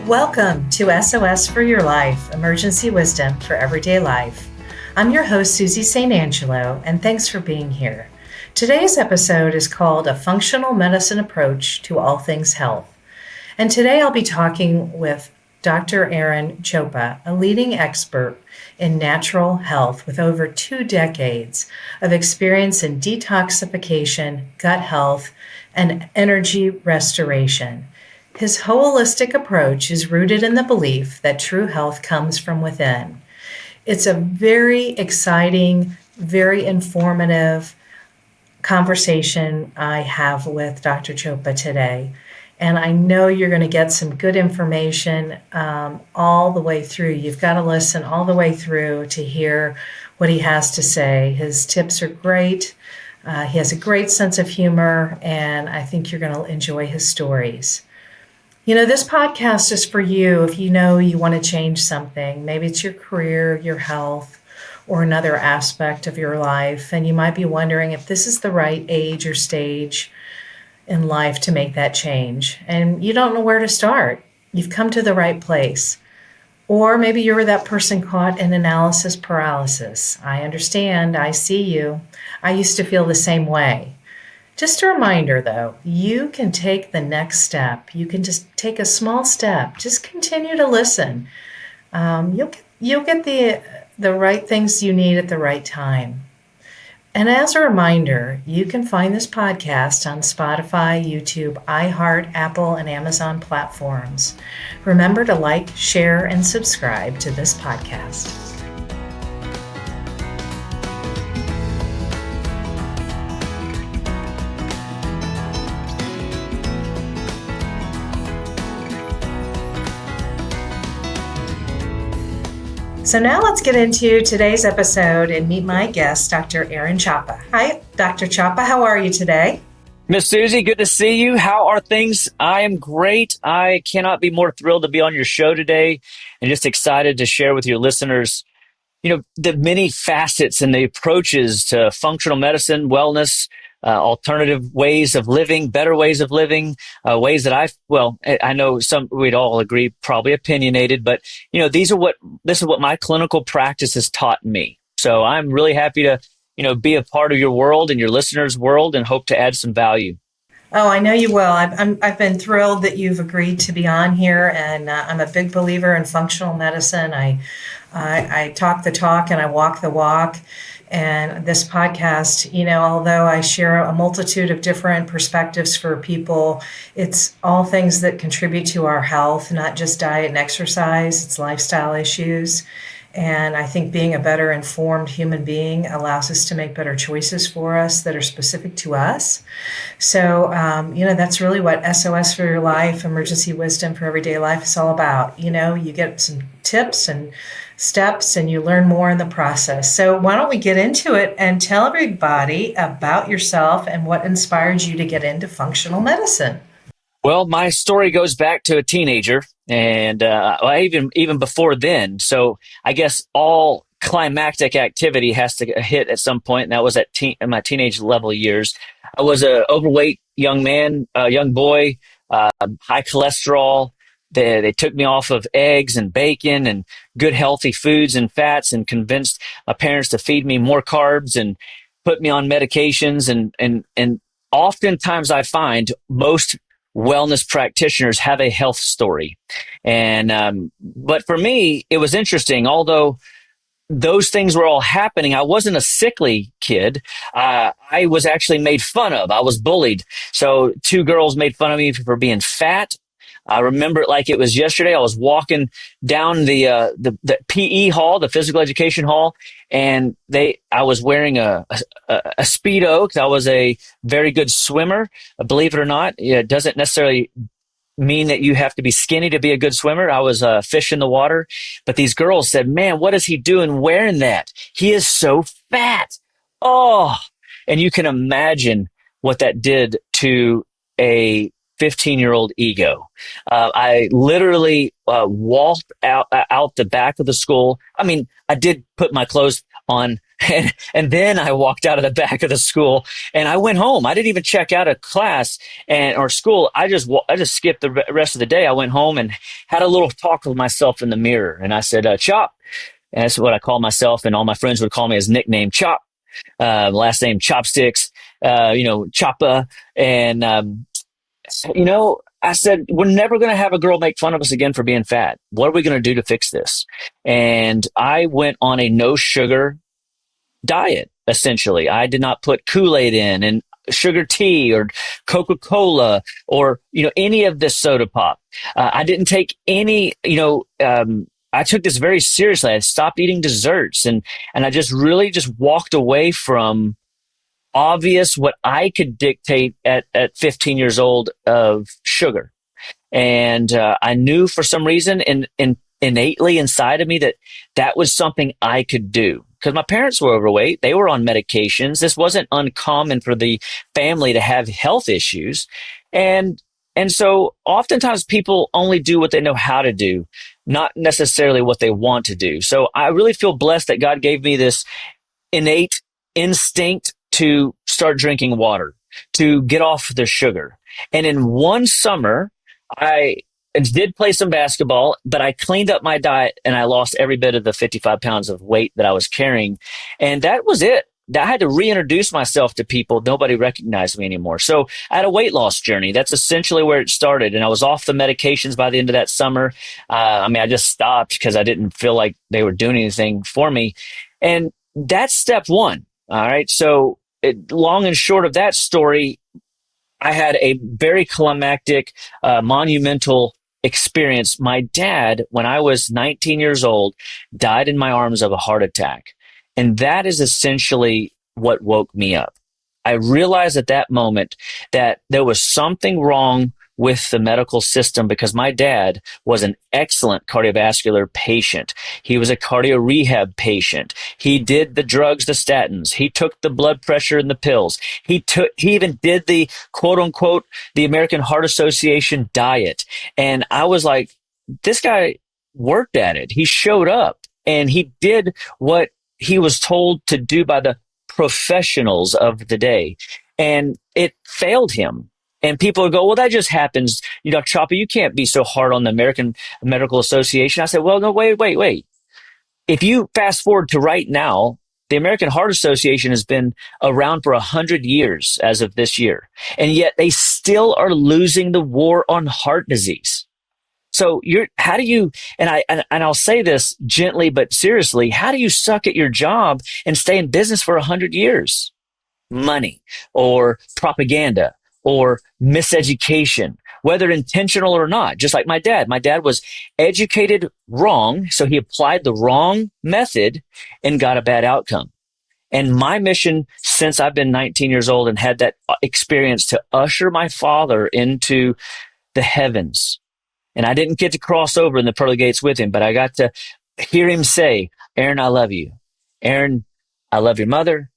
Welcome to SOS for Your Life, Emergency Wisdom for Everyday Life. I'm your host, Susie St. Angelo, and thanks for being here. Today's episode is called A Functional Medicine Approach to All Things Health. And today I'll be talking with Dr. Chapa, a leading expert in natural health with over 2 decades of experience in detoxification, gut health, and energy restoration. His holistic approach is rooted in the belief that true health comes from within. It's a very exciting, very informative conversation I have with Dr. Chapa today. And I know you're going to get some good information all the way through. You've got to listen all the way through to hear what he has to say. His tips are great. He has a great sense of humor, and I think you're going to enjoy his stories. You know, this podcast is for you if you know you want to change something. Maybe it's your career, your health, or another aspect of your life. And you might be wondering if this is the right age or stage in life to make that change. And you don't know where to start. You've come to the right place. Or maybe you were that person caught in analysis paralysis. I understand. I see you. I used to feel the same way. Just a reminder, though, you can take the next step. You can just take a small step. Just continue to listen. You'll get the right things you need at the right time. And as a reminder, you can find this podcast on Spotify, YouTube, iHeart, Apple, and Amazon platforms. Remember to like, share, and subscribe to this podcast. So now let's get into today's episode and meet my guest, Dr. Chapa. Hi, Dr. Chapa. How are you today? Miss Susie, good to see you. How are things? I am great. I cannot be more thrilled to be on your show today and just excited to share with your listeners, the many facets and the approaches to functional medicine, wellness, alternative ways of living, better ways of living, ways that I know we'd all agree, probably opinionated, but this is what my clinical practice has taught me. So I'm really happy to, be a part of your world and your listeners' world and hope to add some value. Oh, I know you will. I've been thrilled that you've agreed to be on here, and I'm a big believer in functional medicine. I talk the talk and I walk the walk. And this podcast, although I share a multitude of different perspectives for people, it's all things that contribute to our health, not just diet and exercise. It's lifestyle issues. And I think being a better informed human being allows us to make better choices for us that are specific to us. So, that's really what SOS for Your Life, Emergency Wisdom for Everyday Life is all about. You get some tips and steps and you learn more in the process. So why don't we get into it and tell everybody about yourself and what inspired you to get into functional medicine? Well, my story goes back to a teenager and even before then. So I guess all climactic activity has to hit at some point. And that was in my teenage level years. I was an overweight young man, young boy, high cholesterol. They took me off of eggs and bacon and good healthy foods and fats and convinced my parents to feed me more carbs and put me on medications. And oftentimes I find most wellness practitioners have a health story. But for me, it was interesting. Although those things were all happening, I wasn't a sickly kid. I was actually made fun of. I was bullied. So 2 girls made fun of me for being fat. I remember it like it was yesterday. I was walking down the PE hall, the physical education hall, and I was wearing a Speedo because I was a very good swimmer. Believe it or not, it doesn't necessarily mean that you have to be skinny to be a good swimmer. I was a fish in the water, but these girls said, "Man, what is he doing wearing that? He is so fat." Oh, and you can imagine what that did to a 15-year-old ego. I literally walked out the back of the school. I mean, I did put my clothes on And then I walked out of the back of the school and I went home. I didn't even check out of class or school. I just skipped the rest of the day. I went home and had a little talk with myself in the mirror. And I said, Chop. And that's what I call myself. And all my friends would call me his nickname, Chop. Last name Chopsticks, Chapa. And, I said, we're never going to have a girl make fun of us again for being fat. What are we going to do to fix this? And I went on a no sugar diet, essentially. I did not put Kool-Aid in and sugar tea or Coca-Cola or, any of this soda pop. I didn't take any, I took this very seriously. I stopped eating desserts and I just really just walked away from obvious what I could dictate at 15 years old of sugar. And I knew for some reason innately inside of me that was something I could do. Because my parents were overweight. They were on medications. This wasn't uncommon for the family to have health issues. And so oftentimes people only do what they know how to do, not necessarily what they want to do. So I really feel blessed that God gave me this innate instinct to start drinking water, to get off the sugar. And in one summer, I did play some basketball, but I cleaned up my diet and I lost every bit of the 55 pounds of weight that I was carrying. And that was it. I had to reintroduce myself to people. Nobody recognized me anymore. So I had a weight loss journey. That's essentially where it started. And I was off the medications by the end of that summer. I just stopped because I didn't feel like they were doing anything for me. And that's step one. All right. So long and short of that story, I had a very climactic, monumental experience. My dad, when I was 19 years old, died in my arms of a heart attack. And that is essentially what woke me up. I realized at that moment that there was something wrong with the medical system because my dad was an excellent cardiovascular patient. He was a cardio rehab patient. He did the drugs, the statins. He took the blood pressure and the pills. He even did the quote unquote, the American Heart Association diet. And I was like, this guy worked at it. He showed up and he did what he was told to do by the professionals of the day. And it failed him. And people would go, well, that just happens. Chapa, you can't be so hard on the American Medical Association. I said, well, no, wait. If you fast forward to right now, the American Heart Association has been around for 100 years as of this year. And yet they still are losing the war on heart disease. So I'll say this gently, but seriously, how do you suck at your job and stay in business for 100 years? Money or propaganda or miseducation, whether intentional or not. Just like my dad. My dad was educated wrong, so he applied the wrong method and got a bad outcome. And my mission since I've been 19 years old and had that experience to usher my father into the heavens. And I didn't get to cross over in the pearly gates with him, but I got to hear him say, Aaron, I love you. Aaron, I love your mother.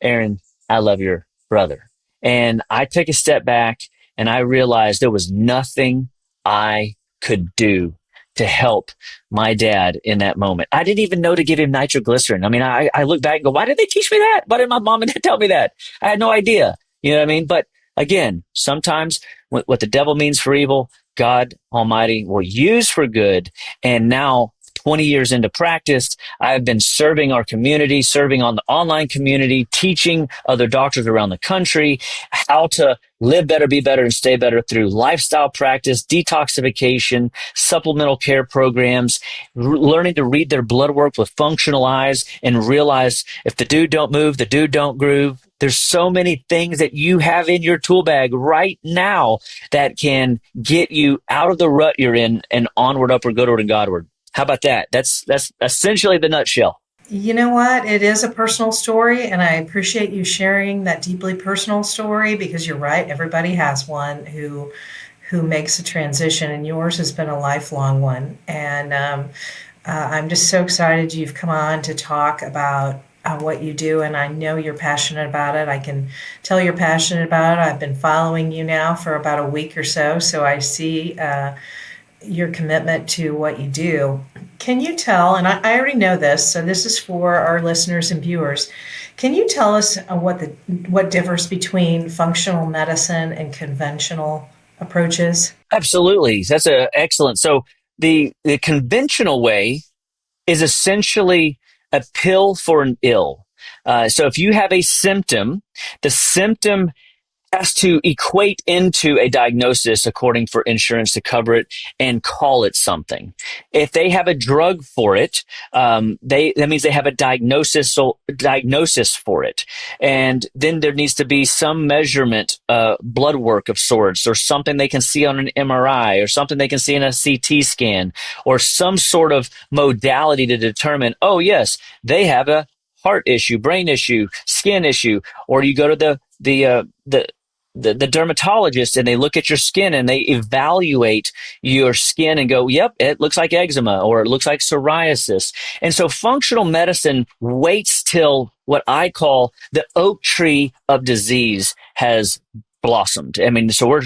Aaron, I love your brother. And I took a step back and I realized there was nothing I could do to help my dad in that moment. I didn't even know to give him nitroglycerin. I look back and go, why did they teach me that? Why did my mom and dad tell me that? I had no idea. You know what I mean? But again, sometimes what the devil means for evil, God Almighty will use for good. And now 20 years into practice, I've been serving our community, serving on the online community, teaching other doctors around the country how to live better, be better, and stay better through lifestyle practice, detoxification, supplemental care programs, learning to read their blood work with functional eyes and realize if the dude don't move, the dude don't groove. There's so many things that you have in your tool bag right now that can get you out of the rut you're in and onward, upward, goodward, and Godward. How about that? That's essentially the nutshell. You know what? It is a personal story, and I appreciate you sharing that deeply personal story because you're right. Everybody has one who makes a transition, and yours has been a lifelong one. And I'm just so excited you've come on to talk about what you do, and I know you're passionate about it. I can tell you're passionate about it. I've been following you now for about a week or so, so I see your commitment to what you do. Can you tell, and I already know this, so this is for our listeners and viewers, can you tell us what differs between functional medicine and conventional approaches? Absolutely. That's excellent. So the conventional way is essentially a pill for an ill. So if you have a symptom, the symptom has to equate into a diagnosis according for insurance to cover it and call it something. If they have a drug for it, that means they have a diagnosis for it, and then there needs to be some measurement, blood work of sorts, or something they can see on an MRI, or something they can see in a CT scan, or some sort of modality to determine, oh yes, they have a heart issue, brain issue, skin issue. Or you go to the dermatologist and they look at your skin and they evaluate your skin and go, yep, it looks like eczema or it looks like psoriasis. And so functional medicine waits till what I call the oak tree of disease has blossomed. I mean, so we're,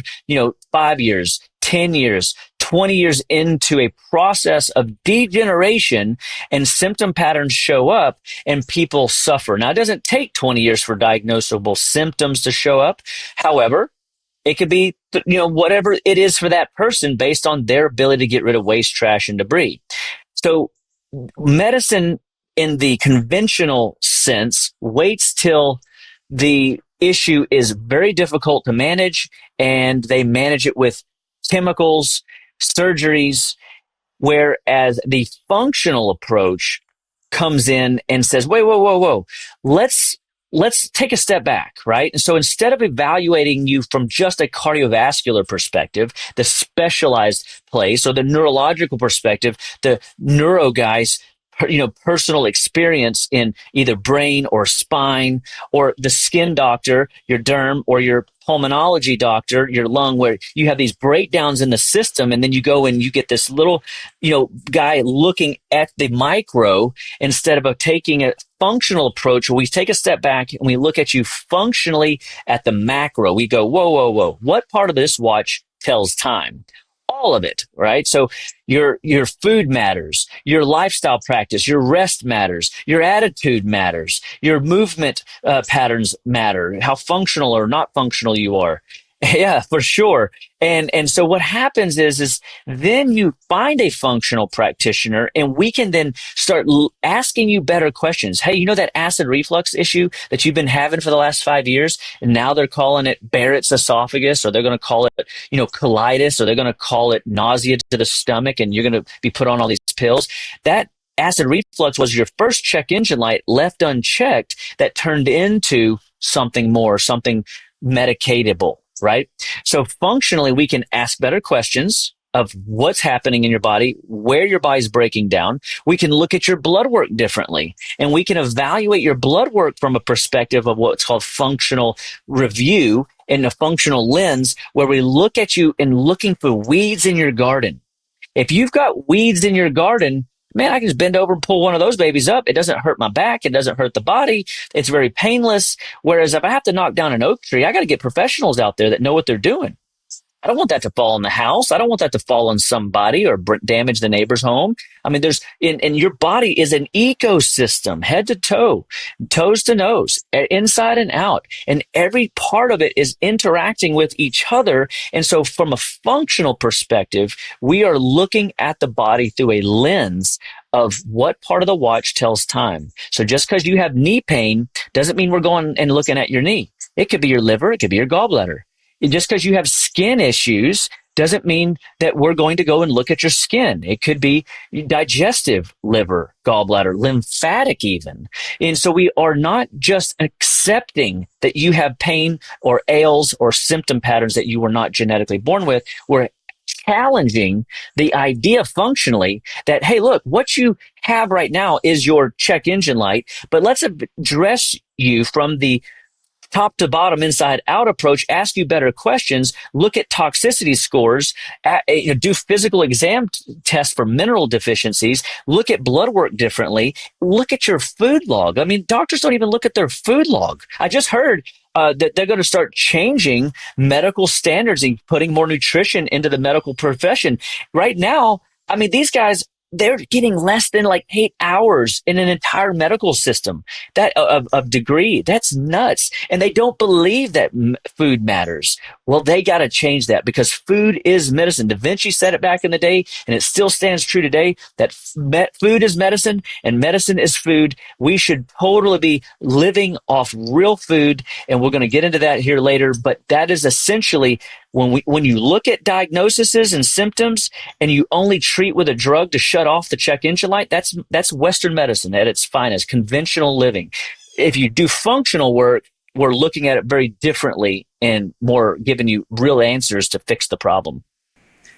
5 years, 10 years, 20 years into a process of degeneration, and symptom patterns show up and people suffer. Now, it doesn't take 20 years for diagnosable symptoms to show up. However, it could be, whatever it is for that person based on their ability to get rid of waste, trash, and debris. So medicine in the conventional sense waits till the issue is very difficult to manage, and they manage it with chemicals, surgeries, whereas the functional approach comes in and says, wait, whoa, whoa, whoa, let's take a step back, right? And so instead of evaluating you from just a cardiovascular perspective, the specialized place, or the neurological perspective, the neuro guys, personal experience in either brain or spine, or the skin doctor, your derm, or your pulmonology doctor, your lung, where you have these breakdowns in the system, and then you go and you get this little, guy looking at the micro instead of taking a functional approach where we take a step back and we look at you functionally at the macro. We go, whoa, whoa, whoa, what part of this watch tells time? All of it, right? So your food matters, your lifestyle practice, your rest matters, your attitude matters, your movement patterns matter, how functional or not functional you are. Yeah, for sure. And so what happens is then you find a functional practitioner, and we can then start asking you better questions. Hey, that acid reflux issue that you've been having for the last 5 years, and now they're calling it Barrett's esophagus, or they're going to call it, colitis, or they're going to call it nausea to the stomach, and you're going to be put on all these pills. That acid reflux was your first check engine light left unchecked that turned into something more, something medicatable. Right? So functionally, we can ask better questions of what's happening in your body, where your body's breaking down. We can look at your blood work differently, and we can evaluate your blood work from a perspective of what's called functional review in a functional lens, where we look at you and looking for weeds in your garden. If you've got weeds in your garden, man, I can just bend over and pull one of those babies up. It doesn't hurt my back. It doesn't hurt the body. It's very painless. Whereas if I have to knock down an oak tree, I got to get professionals out there that know what they're doing. I don't want that to fall on the house. I don't want that to fall on somebody or damage the neighbor's home. I mean, and your body is an ecosystem, head to toe, toes to nose, inside and out. And every part of it is interacting with each other. And so from a functional perspective, we are looking at the body through a lens of what part of the watch tells time. So just because you have knee pain doesn't mean we're going and looking at your knee. It could be your liver. It could be your gallbladder. Just because you have skin issues doesn't mean that we're going to go and look at your skin. It could be digestive, liver, gallbladder, lymphatic even. And so we are not just accepting that you have pain or ails or symptom patterns that you were not genetically born with. We're challenging the idea functionally that, hey, look, what you have right now is your check engine light, but let's address you from the top to bottom, inside out approach, ask you better questions, look at toxicity scores, do physical exam tests for mineral deficiencies, look at blood work differently, look at your food log. I mean, doctors don't even look at their food log. I just heard that they're going to start changing medical standards and putting more nutrition into the medical profession. Right now, I mean, these guys, they're getting less than like 8 hours in an entire medical system that of degree. That's nuts. And they don't believe that food matters. Well, they got to change that because food is medicine. Da Vinci said it back in the day, and it still stands true today that food is medicine and medicine is food. We should totally be living off real food. And we're going to get into that here later. But that is essentially when you look at diagnoses and symptoms and you only treat with a drug to shut off the check engine light, that's Western medicine at its finest, conventional living. If you do functional work, we're looking at it very differently and more giving you real answers to fix the problem.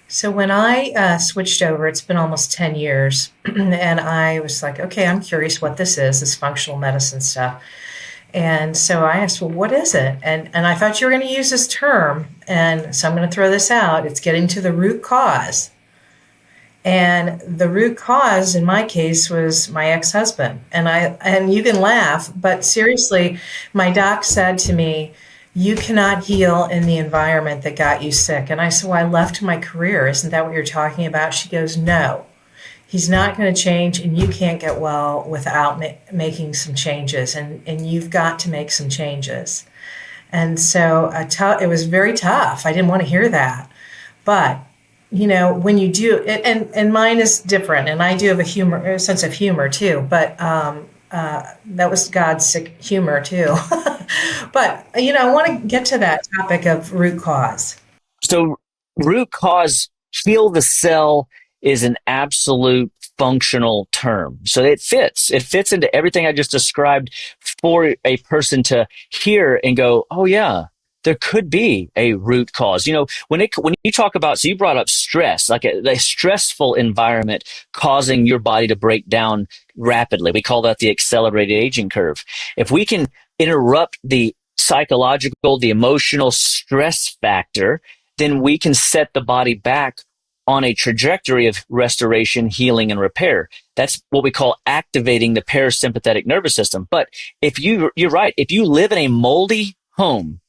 So when I switched over, it's been almost 10 years, and I was like, okay, I'm curious what this functional medicine stuff. And so I asked, well, what is it? And I thought you were going to use this term, and so I'm going to throw this out. It's getting to the root cause. And the root cause in my case was my ex-husband. And you can laugh, but seriously, my doc said to me, you cannot heal in the environment that got you sick. And I said, well, I left my career. Isn't that what you're talking about? She goes, no, he's not going to change, and you can't get well without making some changes. And you've got to make some changes. And so it was very tough. I didn't want to hear that. But you know, when you do, and mine is different, and I do have a sense of humor too, but that was God's humor too. But, you know, I want to get to that topic of root cause. So root cause, heal the cell, is an absolute functional term. So it fits into everything I just described for a person to hear and go, oh yeah, there could be a root cause. You know, when you talk about, so you brought up stress, like a stressful environment causing your body to break down rapidly. We call that the accelerated aging curve. If we can interrupt the psychological, the emotional stress factor, then we can set the body back on a trajectory of restoration, healing, and repair. That's what we call activating the parasympathetic nervous system. But you're right, if you live in a moldy home,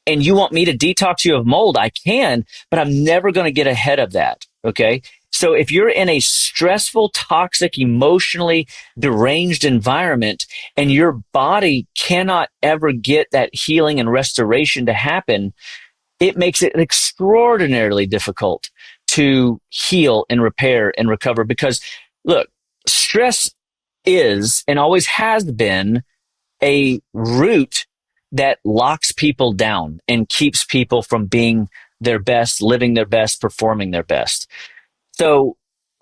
and you want me to detox you of mold, I can, but I'm never going to get ahead of that. Okay. So if you're in a stressful, toxic, emotionally deranged environment and your body cannot ever get that healing and restoration to happen, it makes it extraordinarily difficult to heal and repair and recover. Because look, stress is and always has been a root that locks people down and keeps people from being their best, living their best, performing their best. So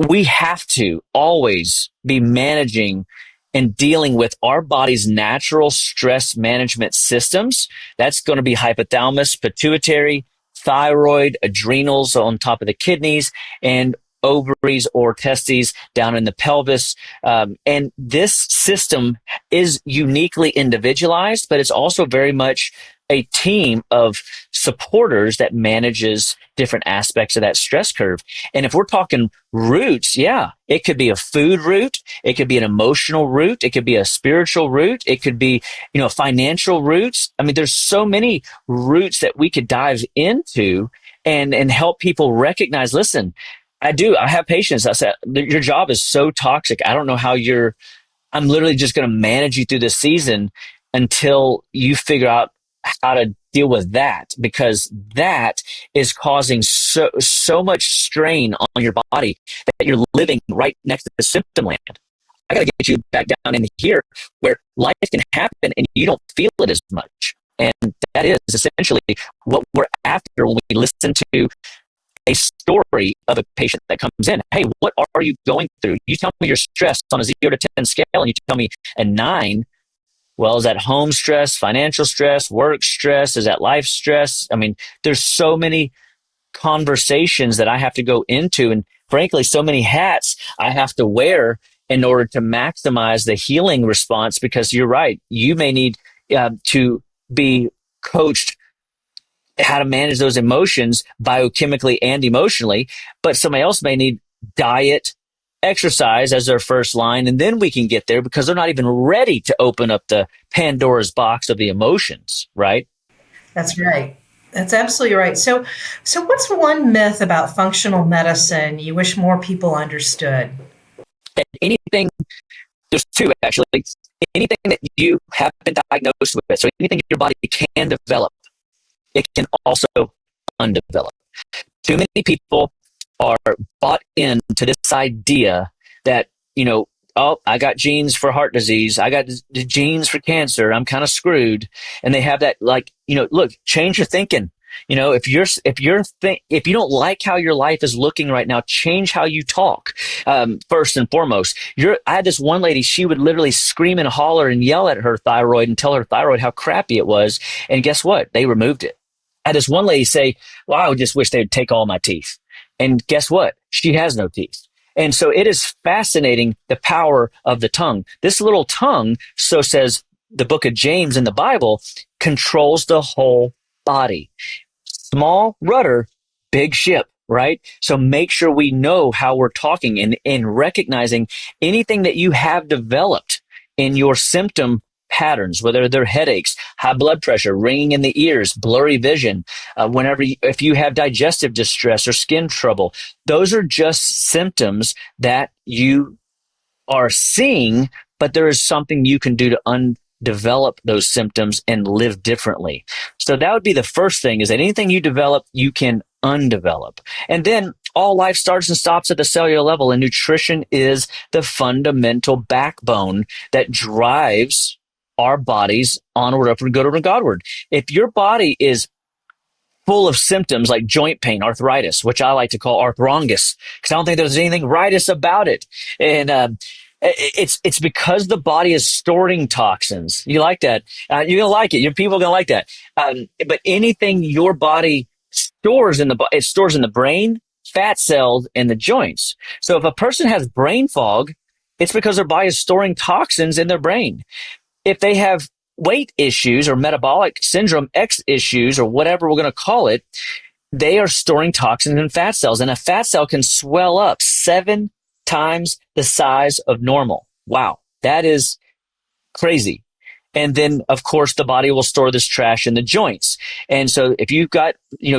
we have to always be managing and dealing with our body's natural stress management systems. That's going to be hypothalamus, pituitary, thyroid, adrenals on top of the kidneys, and ovaries or testes down in the pelvis. And this system is uniquely individualized, but it's also very much a team of supporters that manages different aspects of that stress curve. And if we're talking roots, yeah, it could be a food root. It could be an emotional root. It could be a spiritual root. It could be, financial roots. I mean, there's so many roots that we could dive into and help people recognize, listen, I have patients. I said, your job is so toxic. I don't know how I'm literally just going to manage you through this season until you figure out how to deal with that, because that is causing so much strain on your body that you're living right next to the symptom land. I got to get you back down in here where life can happen and you don't feel it as much. And that is essentially what we're after when we listen to a story of a patient that comes in. Hey, what are you going through? You tell me your stress on a 0 to 10 scale, and you tell me a 9. Well, is that home stress, financial stress, work stress? Is that life stress? I mean, there's so many conversations that I have to go into, and frankly, so many hats I have to wear in order to maximize the healing response, because you're right. You may need to be coached how to manage those emotions biochemically and emotionally, but somebody else may need diet, exercise as their first line, and then we can get there because they're not even ready to open up the Pandora's box of the emotions, right? That's right. That's absolutely right. So what's one myth about functional medicine you wish more people understood? And anything, there's two actually. Anything that you have been diagnosed with, so anything your body can develop, it can also undevelop. Too many people are bought into this idea that, oh, I got genes for heart disease. I got the genes for cancer. I'm kind of screwed. And they have that, like, look, change your thinking. If you don't like how your life is looking right now, change how you talk. First and foremost, I had this one lady, she would literally scream and holler and yell at her thyroid and tell her thyroid how crappy it was. And guess what? They removed it. I had this one lady say, well, I just wish they'd take all my teeth. And guess what? She has no teeth. And so it is fascinating, the power of the tongue. This little tongue, so says the book of James in the Bible, controls the whole body. Small rudder, big ship, right? So make sure we know how we're talking and recognizing anything that you have developed in your symptom patterns, whether they're headaches, high blood pressure, ringing in the ears, blurry vision, if you have digestive distress or skin trouble, those are just symptoms that you are seeing, but there is something you can do to undevelop those symptoms and live differently. So that would be the first thing, is that anything you develop, you can undevelop. And then all life starts and stops at the cellular level, and nutrition is the fundamental backbone that drives our bodies onward, upward, good, and Godward. If your body is full of symptoms like joint pain, arthritis, which I like to call arthrongus, because I don't think there's anything rightus about it. And it's because the body is storing toxins. You like that? You're going to like it. Your people are going to like that. But anything your body stores it stores in the brain, fat cells, and the joints. So if a person has brain fog, it's because their body is storing toxins in their brain. If they have weight issues or metabolic syndrome X issues or whatever we're going to call it, they are storing toxins in fat cells. And a fat cell can swell up 7 times the size of normal. Wow, that is crazy. And then, of course, the body will store this trash in the joints. And so if you've got,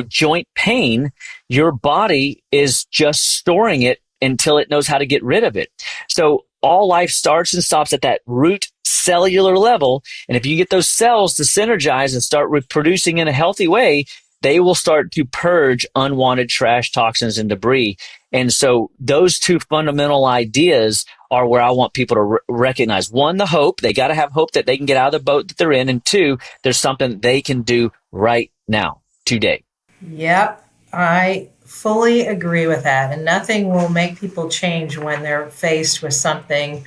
joint pain, your body is just storing it until it knows how to get rid of it. So all life starts and stops at that root cellular level. And if you get those cells to synergize and start reproducing in a healthy way, they will start to purge unwanted trash, toxins, and debris. And so those two fundamental ideas are where I want people to recognize. One, the hope. They got to have hope that they can get out of the boat that they're in. And two, there's something they can do right now, today. Yep, I fully agree with that. And nothing will make people change when they're faced with something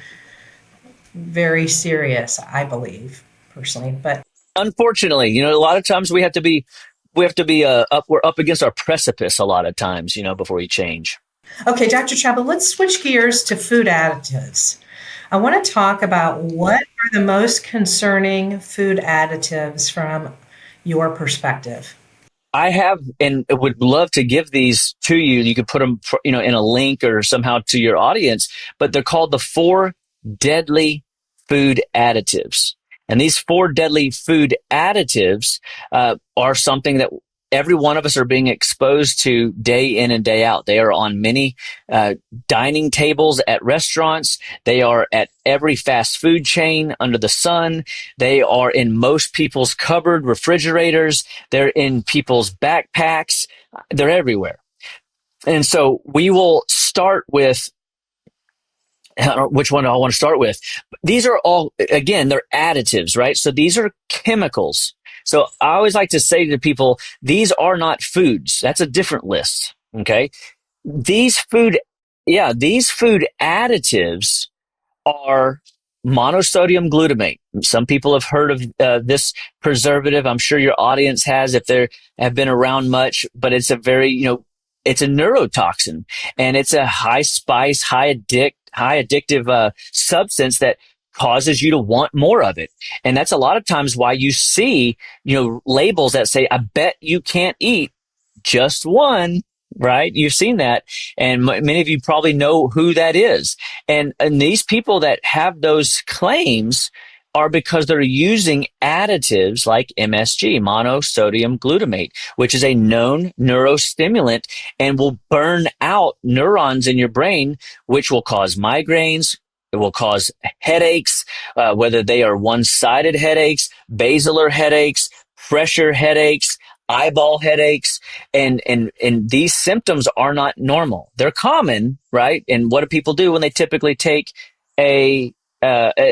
very serious, I believe, personally. But unfortunately, a lot of times we have to be we're up against our precipice a lot of times, before we change. Okay, Dr. Chapa, let's switch gears to food additives. I want to talk about what are the most concerning food additives from your perspective. I have, and would love to give these to you. You could put them, in a link or somehow to your audience, but they're called the 4 deadly food additives. And these 4 deadly food additives are something that every one of us are being exposed to day in and day out. They are on many dining tables at restaurants. They are at every fast food chain under the sun. They are in most people's cupboard refrigerators. They're in people's backpacks. They're everywhere. And so we will start with, I don't know which one I want to start with. These are all, again, they're additives, right? So these are chemicals. So I always like to say to people, these are not foods. That's a different list. Okay. These food additives are monosodium glutamate. Some people have heard of this preservative. I'm sure your audience has if they have been around much, but it's a very, it's a neurotoxin, and it's a high spice, high addictive substance that causes you to want more of it. And that's a lot of times why you see, labels that say, I bet you can't eat just one, right? You've seen that. And many of you probably know who that is. And these people that have those claims are because they're using additives like MSG, monosodium glutamate, which is a known neurostimulant and will burn out neurons in your brain, which will cause migraines. It will cause headaches, whether they are one-sided headaches, basilar headaches, pressure headaches, eyeball headaches, and these symptoms are not normal. They're common, right? And what do people do when they typically take a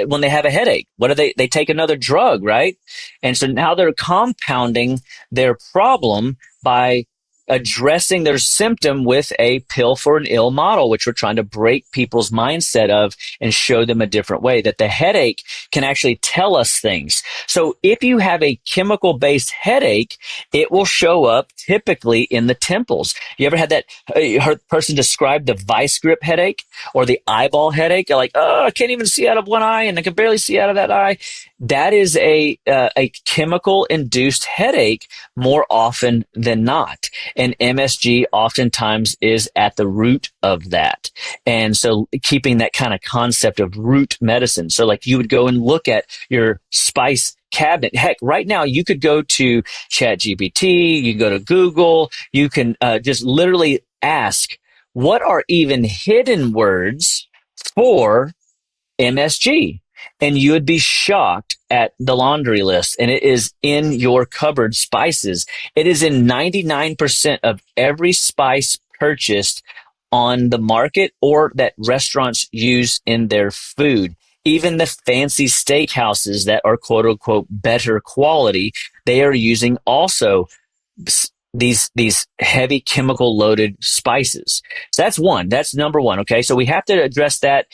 when they have a headache? What do they take another drug, right? And so now they're compounding their problem by addressing their symptom with a pill for an ill model, which we're trying to break people's mindset of and show them a different way, that the headache can actually tell us things. So if you have a chemical based headache, it will show up typically in the temples. You ever had that heard person describe the vice grip headache or the eyeball headache? They're like, oh, I can't even see out of one eye and I can barely see out of that eye. That is a chemical induced headache more often than not. And MSG oftentimes is at the root of that. And so keeping that kind of concept of root medicine. So like you would go and look at your spice cabinet. Heck, right now you could go to ChatGPT, you can go to Google, you can just literally ask, what are even hidden words for MSG? And you would be shocked at the laundry list. And it is in your cupboard spices. It is in 99% of every spice purchased on the market or that restaurants use in their food. Even the fancy steakhouses that are quote unquote better quality, they are using also these heavy chemical loaded spices. So that's one. That's number one. Okay. So we have to address that.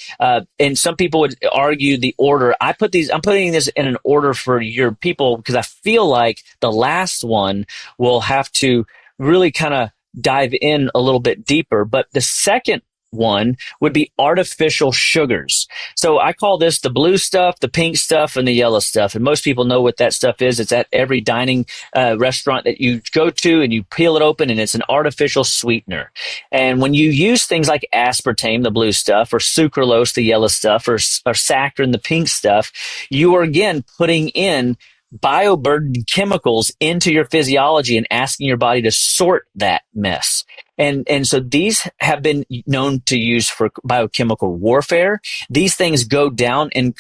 And some people would argue the order. I'm putting this in an order for your people because I feel like the last one will have to really kind of dive in a little bit deeper. But the second one would be artificial sugars. So I call this the blue stuff, the pink stuff, and the yellow stuff. And most people know what that stuff is. It's at every dining restaurant that you go to and you peel it open and it's an artificial sweetener. And when you use things like aspartame, the blue stuff, or sucralose, the yellow stuff, or saccharin, the pink stuff, you are again putting in bioburden chemicals into your physiology and asking your body to sort that mess. And so these have been known to use for biochemical warfare. These things go down and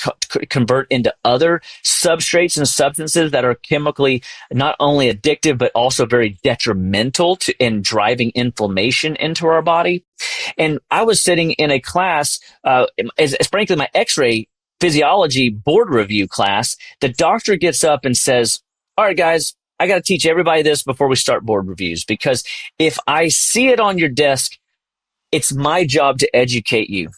convert into other substrates and substances that are chemically not only addictive, but also very detrimental to in driving inflammation into our body. And I was sitting in a class, as frankly, my X-ray physiology board review class. The doctor gets up and says, all right, guys, I got to teach everybody this before we start board reviews, because if I see it on your desk, it's my job to educate you.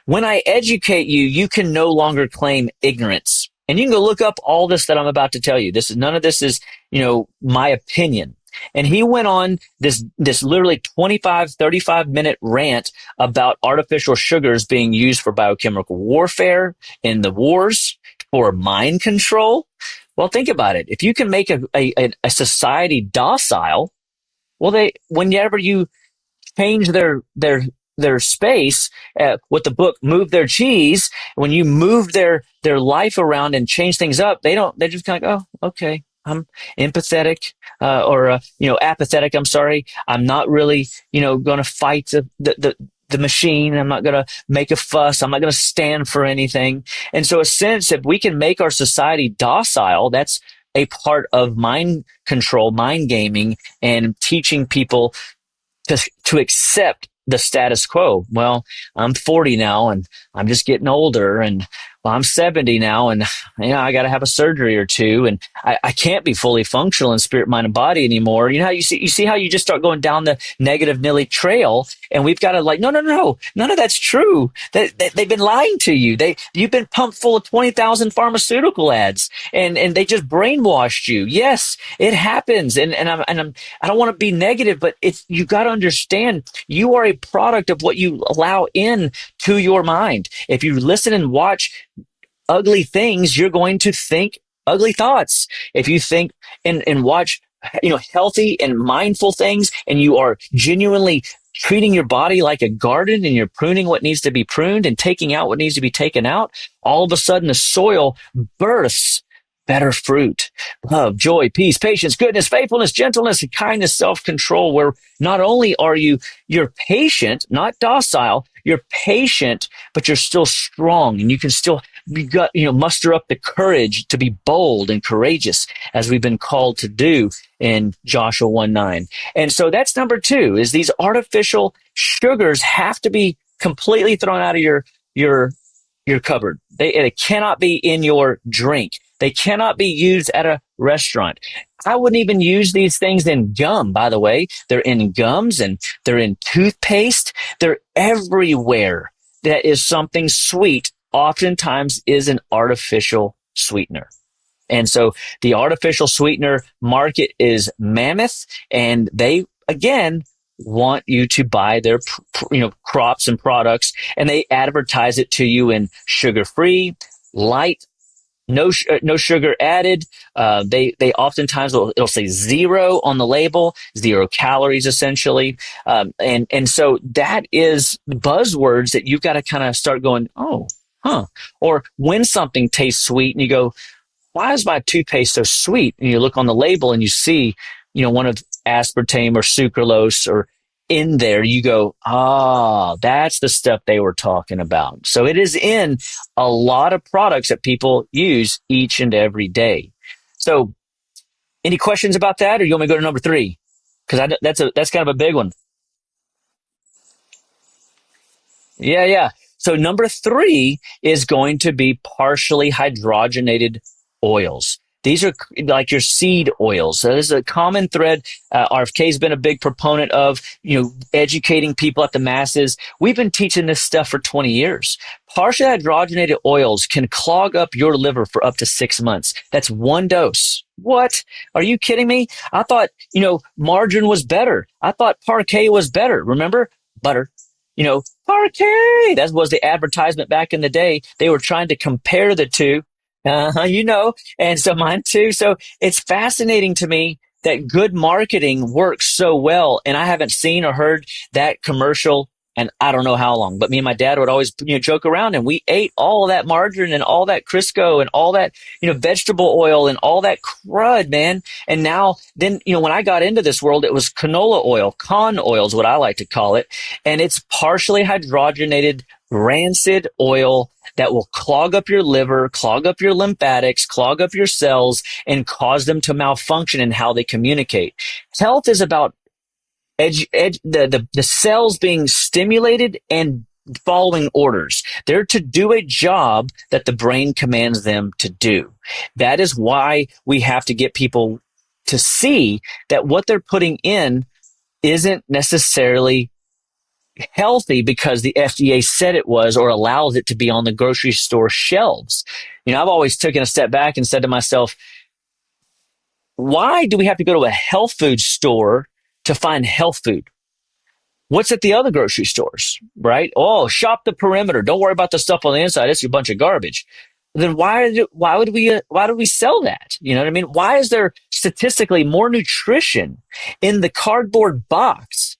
When I educate you, you can no longer claim ignorance. And you can go look up all this that I'm about to tell you. None of this is, my opinion. And he went on this literally 25, 35-minute rant about artificial sugars being used for biochemical warfare in the wars, for mind control. Well, think about it. If you can make a society docile, well, whenever you change their space with the book, Move Their Cheese, when you move their life around and change things up, they're just kind of, oh, okay. I'm empathetic, or apathetic. I'm sorry. I'm not really, going to fight the machine. I'm not going to make a fuss. I'm not going to stand for anything. And so, a sense, if we can make our society docile, that's a part of mind control, mind gaming, and teaching people to accept the status quo. Well, I'm 40 now and I'm just getting older, and well, I'm 70 now and I got to have a surgery or two, and I can't be fully functional in spirit, mind, and body anymore. You know how you see how you just start going down the negative Nilly trail, and we've got to no, none of that's true. They've been lying to you. You've been pumped full of 20,000 pharmaceutical ads, and they just brainwashed you. Yes, it happens, and I don't want to be negative, but you got to understand you are a product of what you allow in to your mind. If you listen and watch ugly things, you're going to think ugly thoughts. If you think and watch healthy and mindful things, and you are genuinely treating your body like a garden, and you're pruning what needs to be pruned and taking out what needs to be taken out, all of a sudden the soil births better fruit, love, joy, peace, patience, goodness, faithfulness, gentleness, and kindness, self-control, where not only are you're patient, not docile, you're patient, but you're still strong, and you can still muster up the courage to be bold and courageous, as we've been called to do in Joshua 1:9. And so that's number two, is these artificial sugars have to be completely thrown out of your cupboard. They cannot be in your drink. They cannot be used at a restaurant. I wouldn't even use these things in gum, by the way. They're in gums and they're in toothpaste. They're everywhere. That is something sweet, oftentimes is an artificial sweetener. And so the artificial sweetener market is mammoth, and they, again, want you to buy their crops and products, and they advertise it to you in sugar-free, light, no sugar added. They oftentimes it'll say zero on the label, 0 calories essentially. And so that is buzzwords that you've got to kind of start going, oh, huh. Or when something tastes sweet and you go, why is my toothpaste so sweet? And you look on the label and you see, one of aspartame or sucralose or in there, you go, that's the stuff they were talking about. So it is in a lot of products that people use each and every day. So any questions about that, or you want me to go to number three? Because that's kind of a big one. Yeah. So number three is going to be partially hydrogenated oils. These are like your seed oils. So this is a common thread. RFK has been a big proponent of, educating people at the masses. We've been teaching this stuff for 20 years. Partially hydrogenated oils can clog up your liver for up to 6 months. That's one dose. What? Are you kidding me? I thought, margarine was better. I thought parquet was better. Remember? Butter. Parquet. That was the advertisement back in the day. They were trying to compare the two. And so mine too. So it's fascinating to me that good marketing works so well. And I haven't seen or heard that commercial, and I don't know how long, but me and my dad would always, joke around, and we ate all of that margarine and all that Crisco and all that, vegetable oil and all that crud, man. And now then, when I got into this world, it was canola oil, con oil is what I like to call it. And it's partially hydrogenated, rancid oil that will clog up your liver, clog up your lymphatics, clog up your cells, and cause them to malfunction in how they communicate. Health is about the cells being stimulated and following orders. They're to do a job that the brain commands them to do. That is why we have to get people to see that what they're putting in isn't necessarily healthy because the FDA said it was, or allows it to be on the grocery store shelves. I've always taken a step back and said to myself, why do we have to go to a health food store to find health food? What's at the other grocery stores, right? Oh, shop the perimeter. Don't worry about the stuff on the inside. It's a bunch of garbage. Then why would we sell that? You know what I mean? Why is there statistically more nutrition in the cardboard box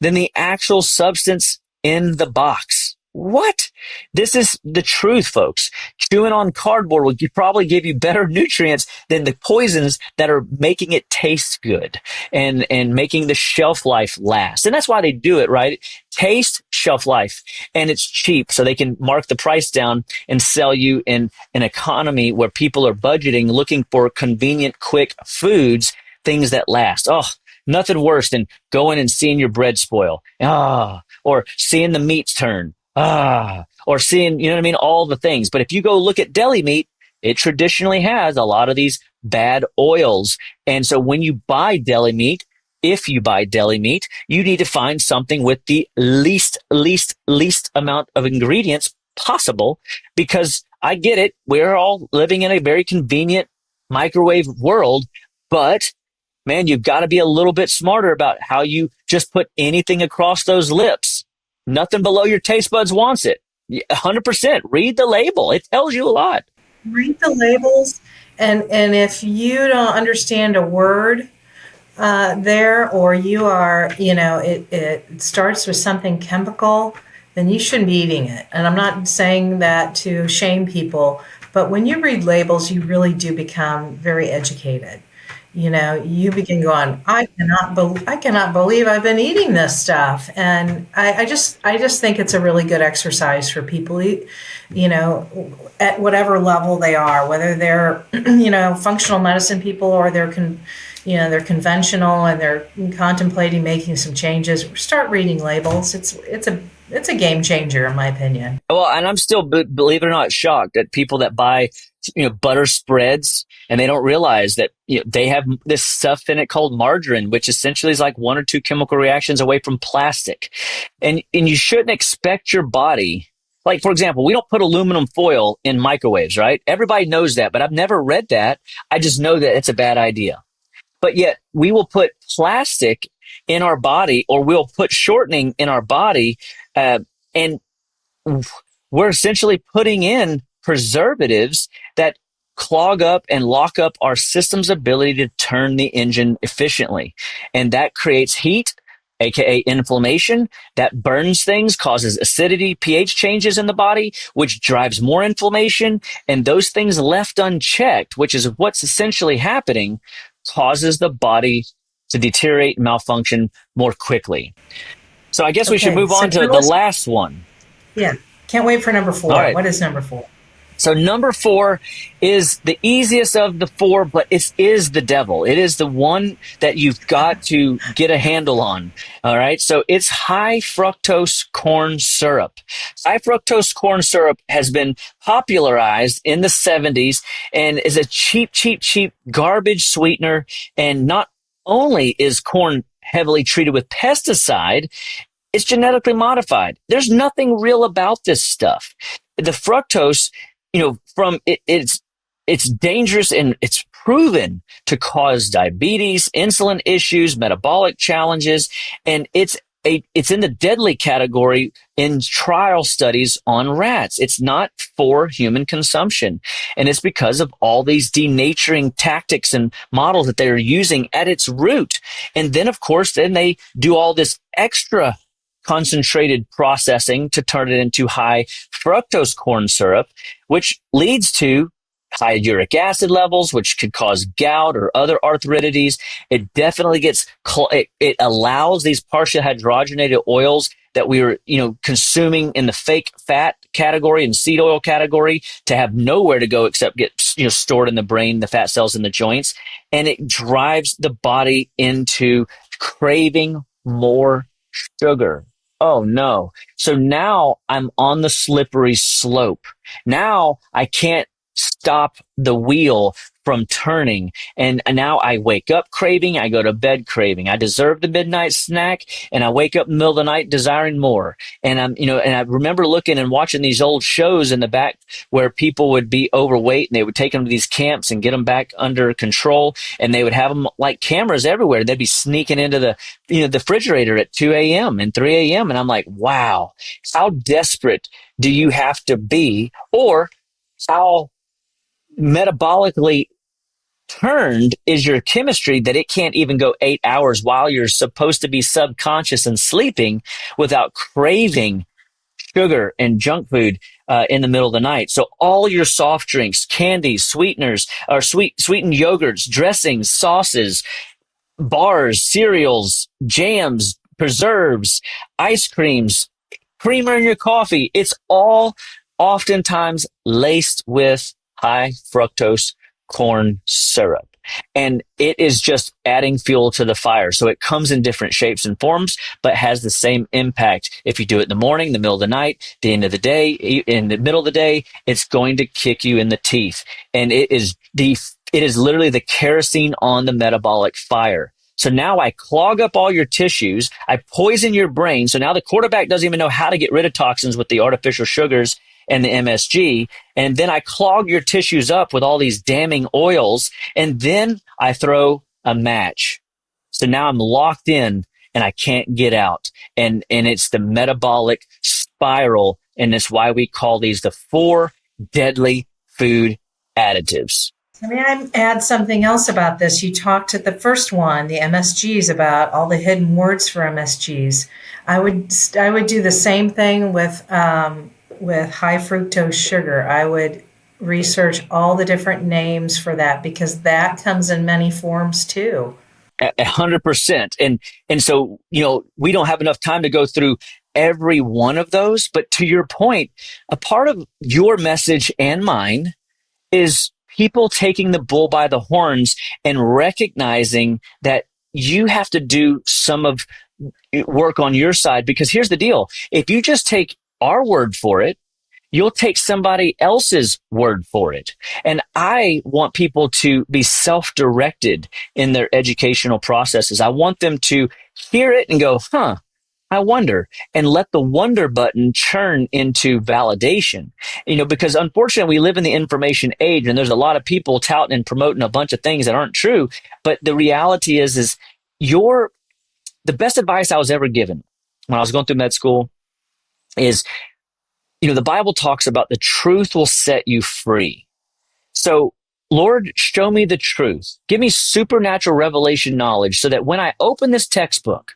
than the actual substance in the box? What? This is the truth, folks. Chewing on cardboard will probably give you better nutrients than the poisons that are making it taste good and making the shelf life last. And that's why they do it, right? Taste, shelf life, and it's cheap, so they can mark the price down and sell you in an economy where people are budgeting, looking for convenient, quick foods, things that last. Oh, nothing worse than going and seeing your bread spoil. Or seeing the meats turn. Or seeing, all the things. But if you go look at deli meat, it traditionally has a lot of these bad oils. And so when you buy deli meat, if you buy deli meat, you need to find something with the least amount of ingredients possible, because I get it. We're all living in a very convenient microwave world, but man, you've got to be a little bit smarter about how you just put anything across those lips. Nothing below your taste buds wants it. 100%. Read the label. It tells you a lot. Read the labels, and if you don't understand a word, there, or you are, it starts with something chemical, then you shouldn't be eating it. And I'm not saying that to shame people, but when you read labels, you really do become very educated. You begin going, I cannot believe I've been eating this stuff. And I just think it's a really good exercise for people, at whatever level they are, whether they're, functional medicine people, or they're conventional and they're contemplating making some changes. Start reading labels. It's a game changer, in my opinion. Well, and I'm still, believe it or not, shocked at people that buy, butter spreads, and they don't realize that they have this stuff in it called margarine, which essentially is like one or two chemical reactions away from plastic. And you shouldn't expect your body. Like, for example, we don't put aluminum foil in microwaves, right? Everybody knows that, but I've never read that. I just know that it's a bad idea. But yet we will put plastic in our body, or we'll put shortening in our body, and we're essentially putting in preservatives that clog up and lock up our system's ability to turn the engine efficiently. And that creates heat, aka inflammation, that burns things, causes acidity, pH changes in the body, which drives more inflammation. And those things left unchecked, which is what's essentially happening, causes the body to deteriorate and malfunction more quickly. So I guess we should Okay, move so on to tell the us. last one. Yeah, can't wait for number All four. right. What is number four? So number four is the easiest of the four, but it is the devil. It is the one that you've got to get a handle on. All right. So it's high fructose corn syrup. High fructose corn syrup has been popularized in the 70s and is a cheap garbage sweetener. And not only is corn heavily treated with pesticide, it's genetically modified. There's nothing real about this stuff. The fructose, it's dangerous, and it's proven to cause diabetes, insulin issues, metabolic challenges, and it's in the deadly category in trial studies on rats. It's not for human consumption. And it's because of all these denaturing tactics and models that they're using at its root. And then, of course, then they do all this extra concentrated processing to turn it into high fructose corn syrup, which leads to high uric acid levels, which could cause gout or other arthritides. It definitely it allows these partially hydrogenated oils that we were, consuming in the fake fat category and seed oil category to have nowhere to go except get, stored in the brain, the fat cells in the joints. And it drives the body into craving more sugar. Oh no. So now I'm on the slippery slope. Now I can't stop the wheel from turning. And now I wake up craving. I go to bed craving. I deserve the midnight snack, and I wake up in the middle of the night desiring more. And and I remember looking and watching these old shows in the back where people would be overweight and they would take them to these camps and get them back under control. And they would have them like cameras everywhere. They'd be sneaking into the refrigerator at 2 a.m. and 3 a.m. And I'm like, wow, how desperate do you have to be? Or how metabolically turned is your chemistry that it can't even go 8 hours while you're supposed to be subconscious and sleeping without craving sugar and junk food in the middle of the night. So all your soft drinks, candies, sweeteners, or sweetened yogurts, dressings, sauces, bars, cereals, jams, preserves, ice creams, creamer in your coffee. It's all oftentimes laced with high fructose corn syrup. And it is just adding fuel to the fire. So it comes in different shapes and forms, but has the same impact. If you do it in the morning, the middle of the night, the end of the day, in the middle of the day, it's going to kick you in the teeth. And it is literally the kerosene on the metabolic fire. So now I clog up all your tissues. I poison your brain. So now the quarterback doesn't even know how to get rid of toxins with the artificial sugars and the MSG. And then I clog your tissues up with all these damning oils. And then I throw a match. So now I'm locked in and I can't get out. And it's the metabolic spiral. And that's why we call these the four deadly food additives. I mean, I add something else about this. You talked at the first one, the MSGs, about all the hidden words for MSGs. I would do the same thing with high fructose sugar. I would research all the different names for that because that comes in many forms too. 100%. And so, we don't have enough time to go through every one of those. But to your point, a part of your message and mine is people taking the bull by the horns and recognizing that you have to do some of work on your side. Because here's the deal. If you just take our word for it, you'll take somebody else's word for it. And I want people to be self-directed in their educational processes. I want them to hear it and go, I wonder, and let the wonder button churn into validation. Because unfortunately we live in the information age and there's a lot of people touting and promoting a bunch of things that aren't true. But the reality is the best advice I was ever given when I was going through med school is, the Bible talks about the truth will set you free. So, Lord, show me the truth. Give me supernatural revelation knowledge so that when I open this textbook,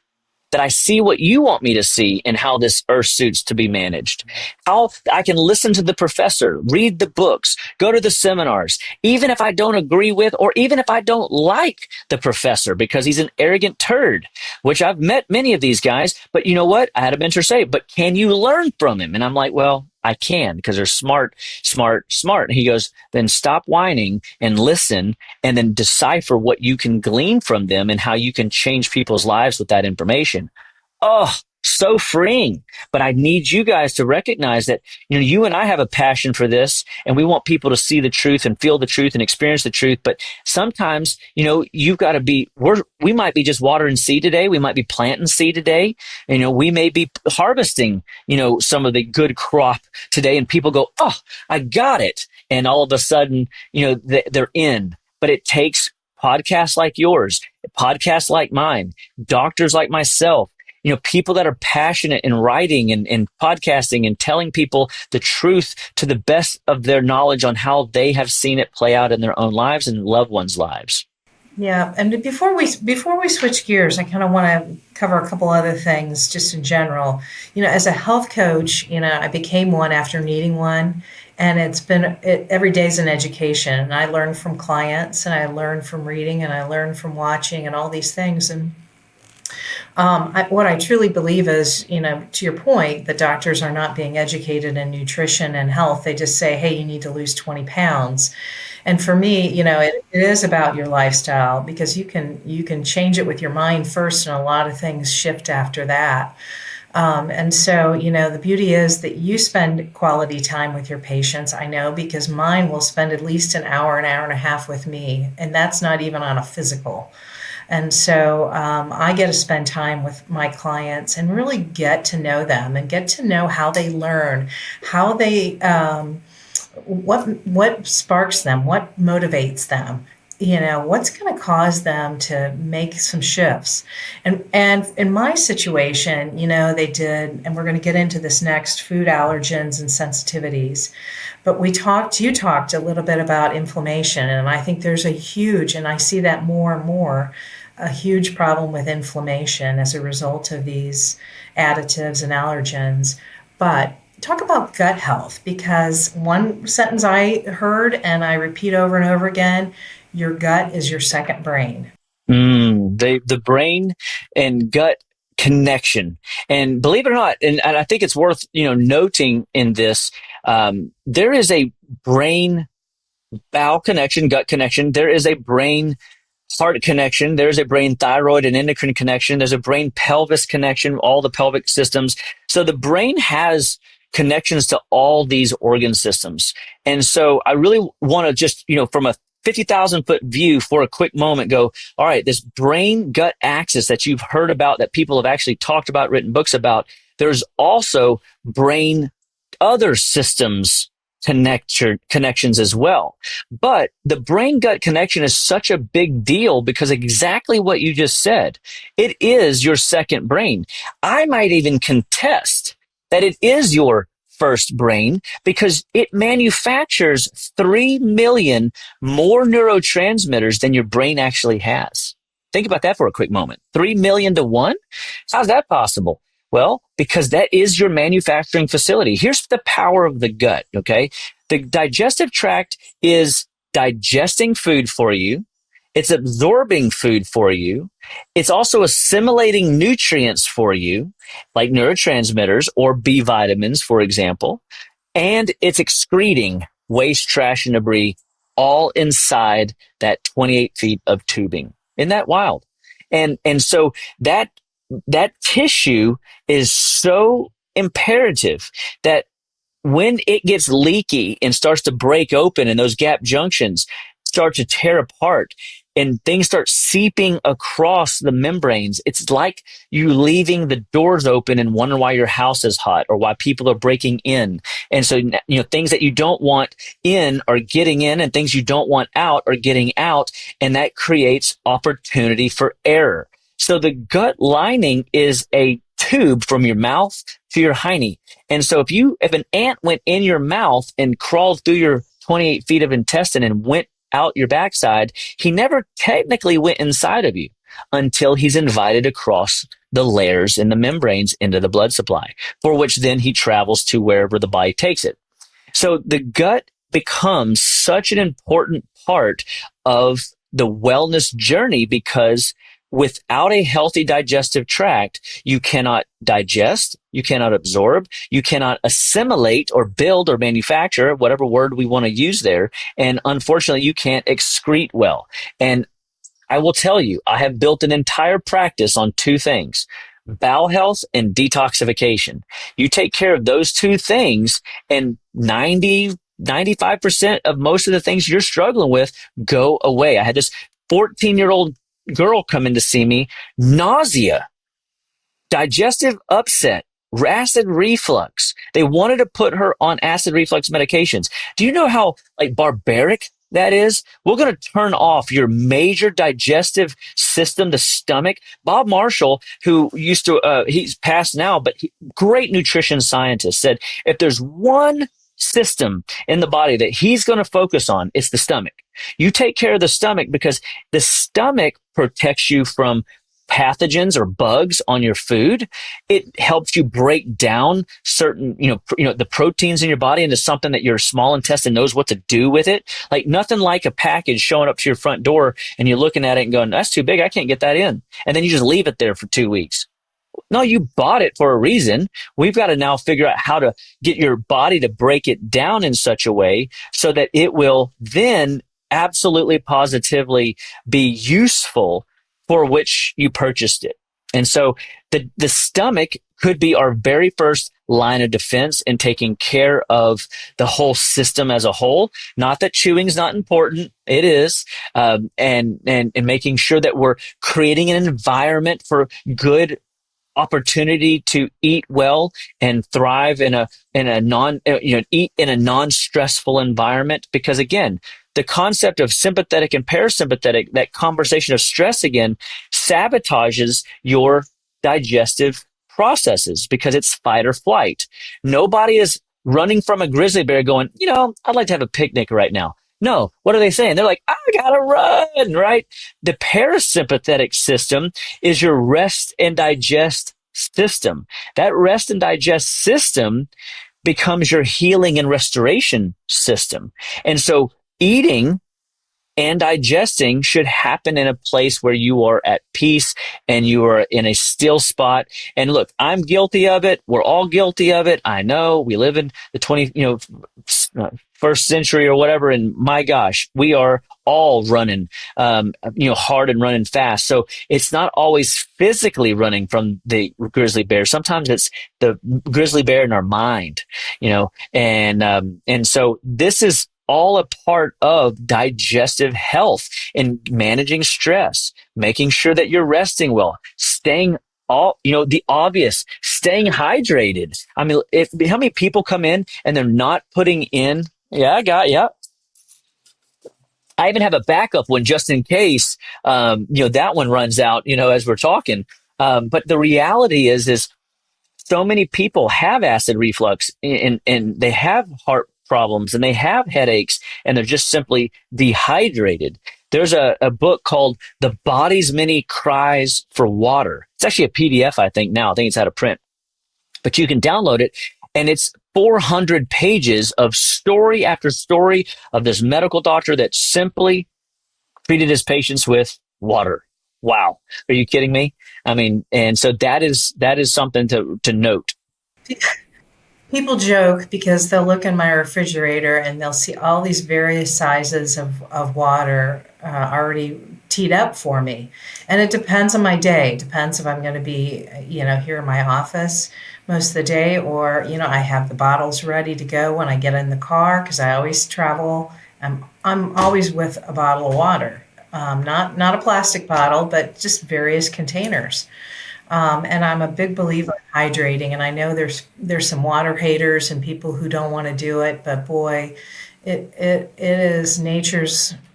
that I see what you want me to see and how this earth suits to be managed. How I can listen to the professor, read the books, go to the seminars, even if I don't agree with, or even if I don't like the professor because he's an arrogant turd, which I've met many of these guys. But you know what? I had a mentor say, but can you learn from him? And I'm like, well, I can because they're smart, smart, smart. And he goes, then stop whining and listen and then decipher what you can glean from them and how you can change people's lives with that information. Oh, so freeing. But I need you guys to recognize that, you and I have a passion for this and we want people to see the truth and feel the truth and experience the truth. But sometimes, you've got to we might be just watering seed today. We might be planting seed today. We may be harvesting, some of the good crop today and people go, oh, I got it. And all of a sudden, they're in. But it takes podcasts like yours, podcasts like mine, doctors like myself, people that are passionate in writing and podcasting and telling people the truth to the best of their knowledge on how they have seen it play out in their own lives and loved ones' lives. Yeah, and before we switch gears, I kind of want to cover a couple other things just in general. As a health coach, I became one after needing one, and every day's an education. I learn from clients, and I learn from reading, and I learn from watching, and all these things. And what I truly believe is, to your point, the doctors are not being educated in nutrition and health. They just say, hey, you need to lose 20 pounds. And for me, it is about your lifestyle because you can change it with your mind first, and a lot of things shift after that. And so, the beauty is that you spend quality time with your patients. I know because mine will spend at least an hour and a half with me, and that's not even on a physical. And so I get to spend time with my clients and really get to know them and get to know how they learn, how they, what sparks them, what motivates them, what's going to cause them to make some shifts. And in my situation, they did, and we're going to get into this next, food allergens and sensitivities. But you talked a little bit about inflammation, and I think there's and I see that more and more, a huge problem with inflammation as a result of these additives and allergens. But talk about gut health, because one sentence I heard and I repeat over and over again, your gut is your second brain. The brain and gut connection. And believe it or not, and I think it's worth, noting in this, there is a brain bowel connection, gut connection. There is a brain heart connection. There's a brain thyroid and endocrine connection. There's a brain pelvis connection, all the pelvic systems. So the brain has connections to all these organ systems. And so I really want to just, from a 50,000 foot view for a quick moment, go, all right, this brain gut axis that you've heard about, that people have actually talked about, written books about, there's also brain other systems connections as well. But the brain gut connection is such a big deal because exactly what you just said, it is your second brain. I might even contest that it is your first brain because it manufactures 3 million more neurotransmitters than your brain actually has. Think about that for a quick moment. 3 million to 1? How's that possible? Well, because that is your manufacturing facility. Here's the power of the gut, okay? The digestive tract is digesting food for you. It's absorbing food for you. It's also assimilating nutrients for you, like neurotransmitters or B vitamins, for example. And it's excreting waste, trash, and debris all inside that 28 feet of tubing. Isn't that wild? And so that tissue is so imperative that when it gets leaky and starts to break open and those gap junctions start to tear apart and things start seeping across the membranes, it's like you leaving the doors open and wondering why your house is hot or why people are breaking in. And so, things that you don't want in are getting in and things you don't want out are getting out. And that creates opportunity for error. So the gut lining is a tube from your mouth to your hiney. And so if an ant went in your mouth and crawled through your 28 feet of intestine and went out your backside, he never technically went inside of you until he's invited across the layers in the membranes into the blood supply, for which then he travels to wherever the body takes it. So the gut becomes such an important part of the wellness journey because without a healthy digestive tract, you cannot digest, you cannot absorb, you cannot assimilate or build or manufacture, whatever word we want to use there. And unfortunately, you can't excrete well. And I will tell you, I have built an entire practice on two things: bowel health and detoxification. You take care of those two things and 95% of most of the things you're struggling with go away. I had this 14-year-old girl come in to see me, nausea, digestive upset, acid reflux. They wanted to put her on acid reflux medications. Do you know how barbaric that is? We're going to turn off your major digestive system, the stomach. Bob Marshall, who used to, he's passed now, but great nutrition scientist, said if there's one system in the body that he's going to focus on, it's the stomach. You take care of the stomach because the stomach protects you from pathogens or bugs on your food. It helps you break down certain, the proteins in your body into something that your small intestine knows what to do with it. Like nothing like a package showing up to your front door and you're looking at it and going, that's too big, I can't get that in. And then you just leave it there for 2 weeks. No, you bought it for a reason. We've got to now figure out how to get your body to break it down in such a way so that it will then absolutely positively be useful for which you purchased it. And so the stomach could be our very first line of defense in taking care of the whole system as a whole. Not that chewing's not important. It is. And making sure that we're creating an environment for good opportunity to eat well and thrive in a eat in a non-stressful environment. Because again, the concept of sympathetic and parasympathetic, that conversation of stress again, sabotages your digestive processes because it's fight or flight. Nobody is running from a grizzly bear going, I'd like to have a picnic right now. No, what are they saying? They're like, I gotta run, right? The parasympathetic system is your rest and digest system. That rest and digest system becomes your healing and restoration system. And so eating and digesting should happen in a place where you are at peace and you are in a still spot. And look, I'm guilty of it. We're all guilty of it. I know we live in the first century or whatever. And my gosh, we are all running, hard and running fast. So it's not always physically running from the grizzly bear. Sometimes it's the grizzly bear in our mind, and so this is all a part of digestive health and managing stress, making sure that you're resting well, staying the obvious, staying hydrated. I mean, how many people come in and they're not putting in, yeah. I even have a backup one just in case, that one runs out, as we're talking. But the reality is so many people have acid reflux and they have heart problems and they have headaches and they're just simply dehydrated. There's a book called The Body's Many Cries for Water. It's actually a PDF, I think now. I think it's out of print, but you can download it, and it's 400 pages of story after story of this medical doctor that simply treated his patients with water. Wow. Are you kidding me? I mean, and so that is something to note. People joke because they'll look in my refrigerator and they'll see all these various sizes of water already teed up for me. And it depends on my day. It depends if I'm going to be, here in my office most of the day, or, I have the bottles ready to go when I get in the car because I always travel. I'm always with a bottle of water, not a plastic bottle, but just various containers. And I'm a big believer in hydrating, and I know there's some water haters and people who don't want to do it, but boy, it is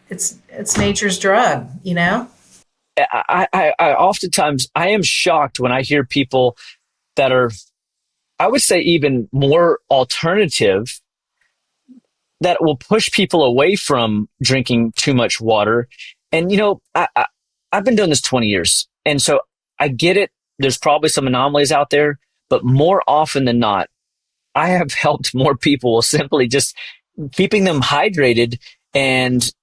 it's nature's drug. I oftentimes I am shocked when I hear people that are, I would say, even more alternative, that will push people away from drinking too much water. And I've been doing this 20 years, and so I get it. There's probably some anomalies out there, but more often than not, I have helped more people simply just keeping them hydrated and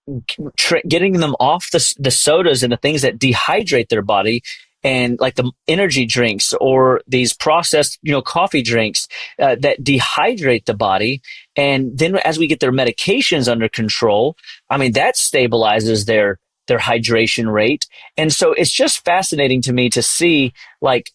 getting them off the sodas and the things that dehydrate their body, and like the energy drinks or these processed, coffee drinks that dehydrate the body. And then as we get their medications under control, I mean, that stabilizes their hydration rate. And so it's just fascinating to me to see, like,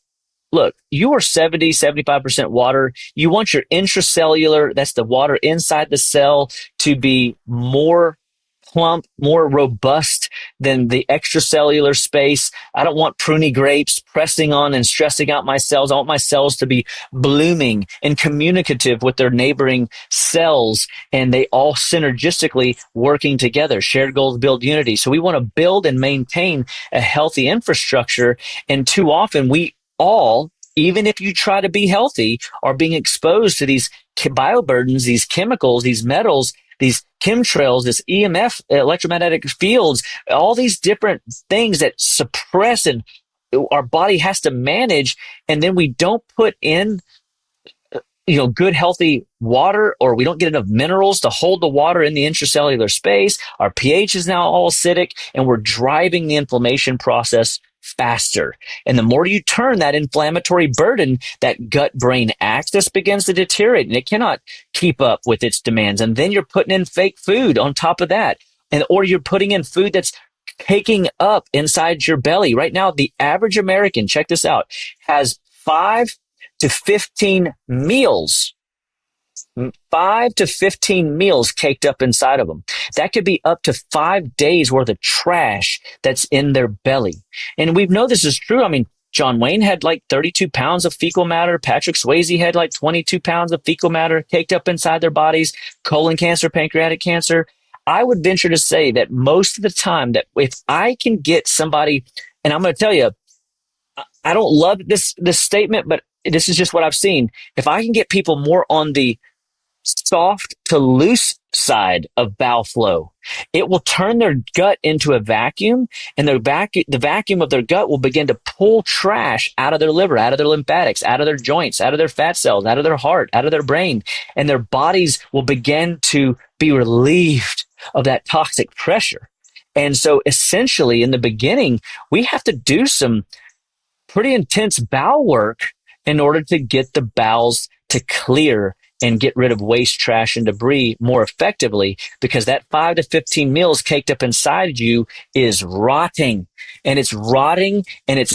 look, you are 75% water. You want your intracellular, that's the water inside the cell, to be more plump, more robust than the extracellular space. I don't want pruny grapes pressing on and stressing out my cells. I want my cells to be blooming and communicative with their neighboring cells, and they all synergistically working together. Shared goals build unity. So we want to build and maintain a healthy infrastructure. And too often we all, even if you try to be healthy, are being exposed to these bioburdens, these chemicals, these metals, these chemtrails, this EMF, electromagnetic fields, all these different things that suppress and our body has to manage. And then we don't put in, good healthy water, or we don't get enough minerals to hold the water in the intracellular space. Our pH is now all acidic, and we're driving the inflammation process faster. And the more you turn that inflammatory burden, that gut-brain axis begins to deteriorate, and it cannot keep up with its demands. And then you're putting in fake food on top of that, or you're putting in food that's caking up inside your belly. Right now, the average American, check this out, has 5 to 15 meals. 5 to 15 meals caked up inside of them. That could be up to 5 days worth of trash that's in their belly. And we know this is true. I mean, John Wayne had like 32 pounds of fecal matter. Patrick Swayze had like 22 pounds of fecal matter caked up inside their bodies. Colon cancer, pancreatic cancer. I would venture to say that most of the time, that if I can get somebody, and I'm going to tell you, I don't love this statement, but this is just what I've seen. If I can get people more on the soft to loose side of bowel flow, it will turn their gut into a vacuum, and the vacuum of their gut will begin to pull trash out of their liver, out of their lymphatics, out of their joints, out of their fat cells, out of their heart, out of their brain, and their bodies will begin to be relieved of that toxic pressure. And so essentially in the beginning, we have to do some pretty intense bowel work in order to get the bowels to clear and get rid of waste, trash, and debris more effectively, because that 5 to 15 meals caked up inside you is rotting, and it's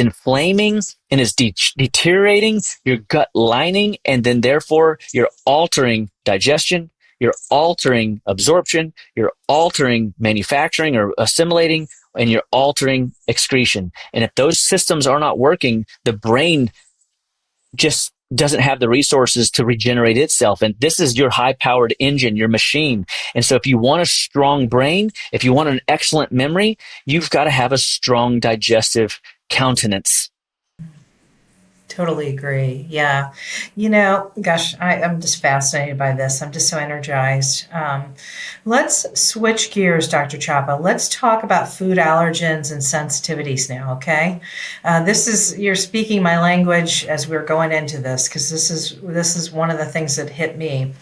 inflaming, and it's deteriorating your gut lining, and then therefore you're altering digestion, you're altering absorption, you're altering manufacturing or assimilating, and you're altering excretion. And if those systems are not working, the brain just doesn't have the resources to regenerate itself. And this is your high-powered engine, your machine. And so if you want a strong brain, if you want an excellent memory, you've got to have a strong digestive countenance. Totally agree. Yeah. Gosh, I'm just fascinated by this. I'm just so energized. Let's switch gears, Dr. Chapa. Let's talk about food allergens and sensitivities now, okay? You're speaking my language as we're going into this because this is one of the things that hit me.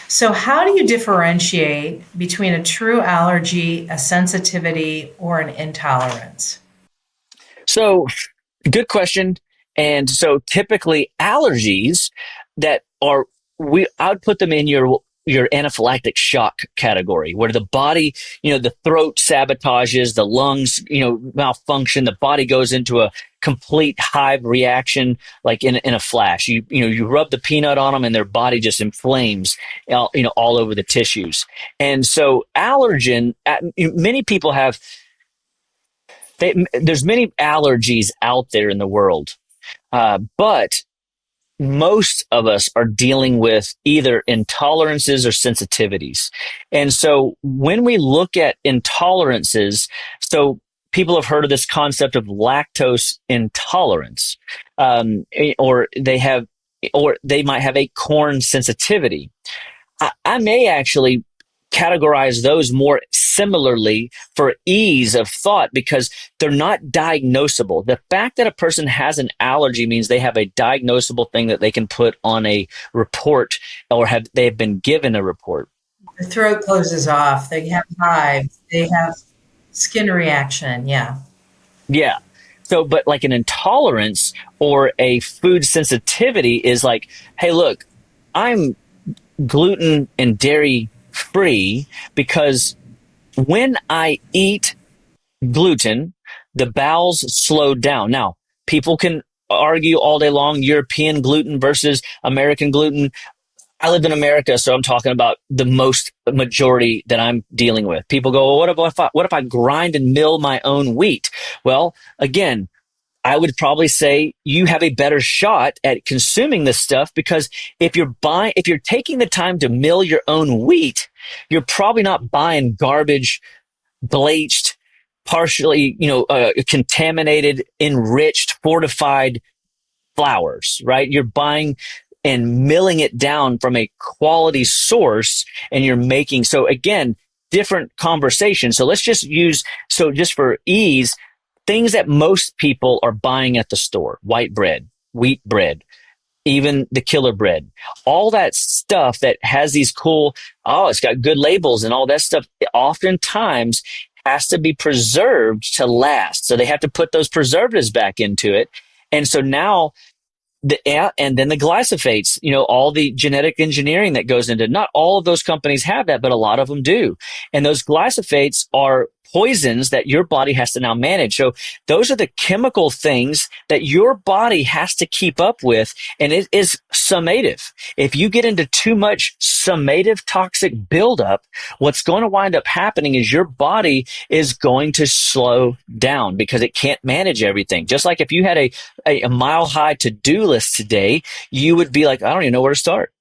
So, how do you differentiate between a true allergy, a sensitivity, or an intolerance? So, good question. And so typically allergies that are I would put them in your anaphylactic shock category where the body, the throat sabotages, the lungs, malfunction, the body goes into a complete hive reaction like in a flash. You rub the peanut on them and their body just inflames all over the tissues. And so many people have there's many allergies out there in the world, but most of us are dealing with either intolerances or sensitivities. And so when we look at intolerances, so people have heard of this concept of lactose intolerance, or they might have a corn sensitivity. I may actually categorize those more similarly for ease of thought because they're not diagnosable. The fact that a person has an allergy means they have a diagnosable thing that they can put on a report or they have been given a report. The throat closes off. They have hives. They have skin reaction. Yeah. Yeah. So, but like an intolerance or a food sensitivity is like, hey, look, I'm gluten and dairy free because when I eat gluten, the bowels slow down. Now, people can argue all day long European gluten versus American gluten. I live in America, so I'm talking about the majority that I'm dealing with. People go, well, what if I grind and mill my own wheat? Well, again, I would probably say you have a better shot at consuming this stuff because if you're taking the time to mill your own wheat, you're probably not buying garbage, bleached, partially, contaminated, enriched, fortified flours, right? You're buying and milling it down from a quality source and you're making, so again, different conversation. So just for ease, things that most people are buying at the store, white bread, wheat bread, even the killer bread, all that stuff that has these cool, it's got good labels and all that stuff, oftentimes has to be preserved to last. So they have to put those preservatives back into it. And so now and then the glyphosates, all the genetic engineering that goes into, not all of those companies have that, but a lot of them do. And those glyphosates are poisons that your body has to now manage. So those are the chemical things that your body has to keep up with. And it is summative. If you get into too much summative toxic buildup, what's going to wind up happening is your body is going to slow down because it can't manage everything. Just like if you had a mile high to-do list today, you would be like, I don't even know where to start.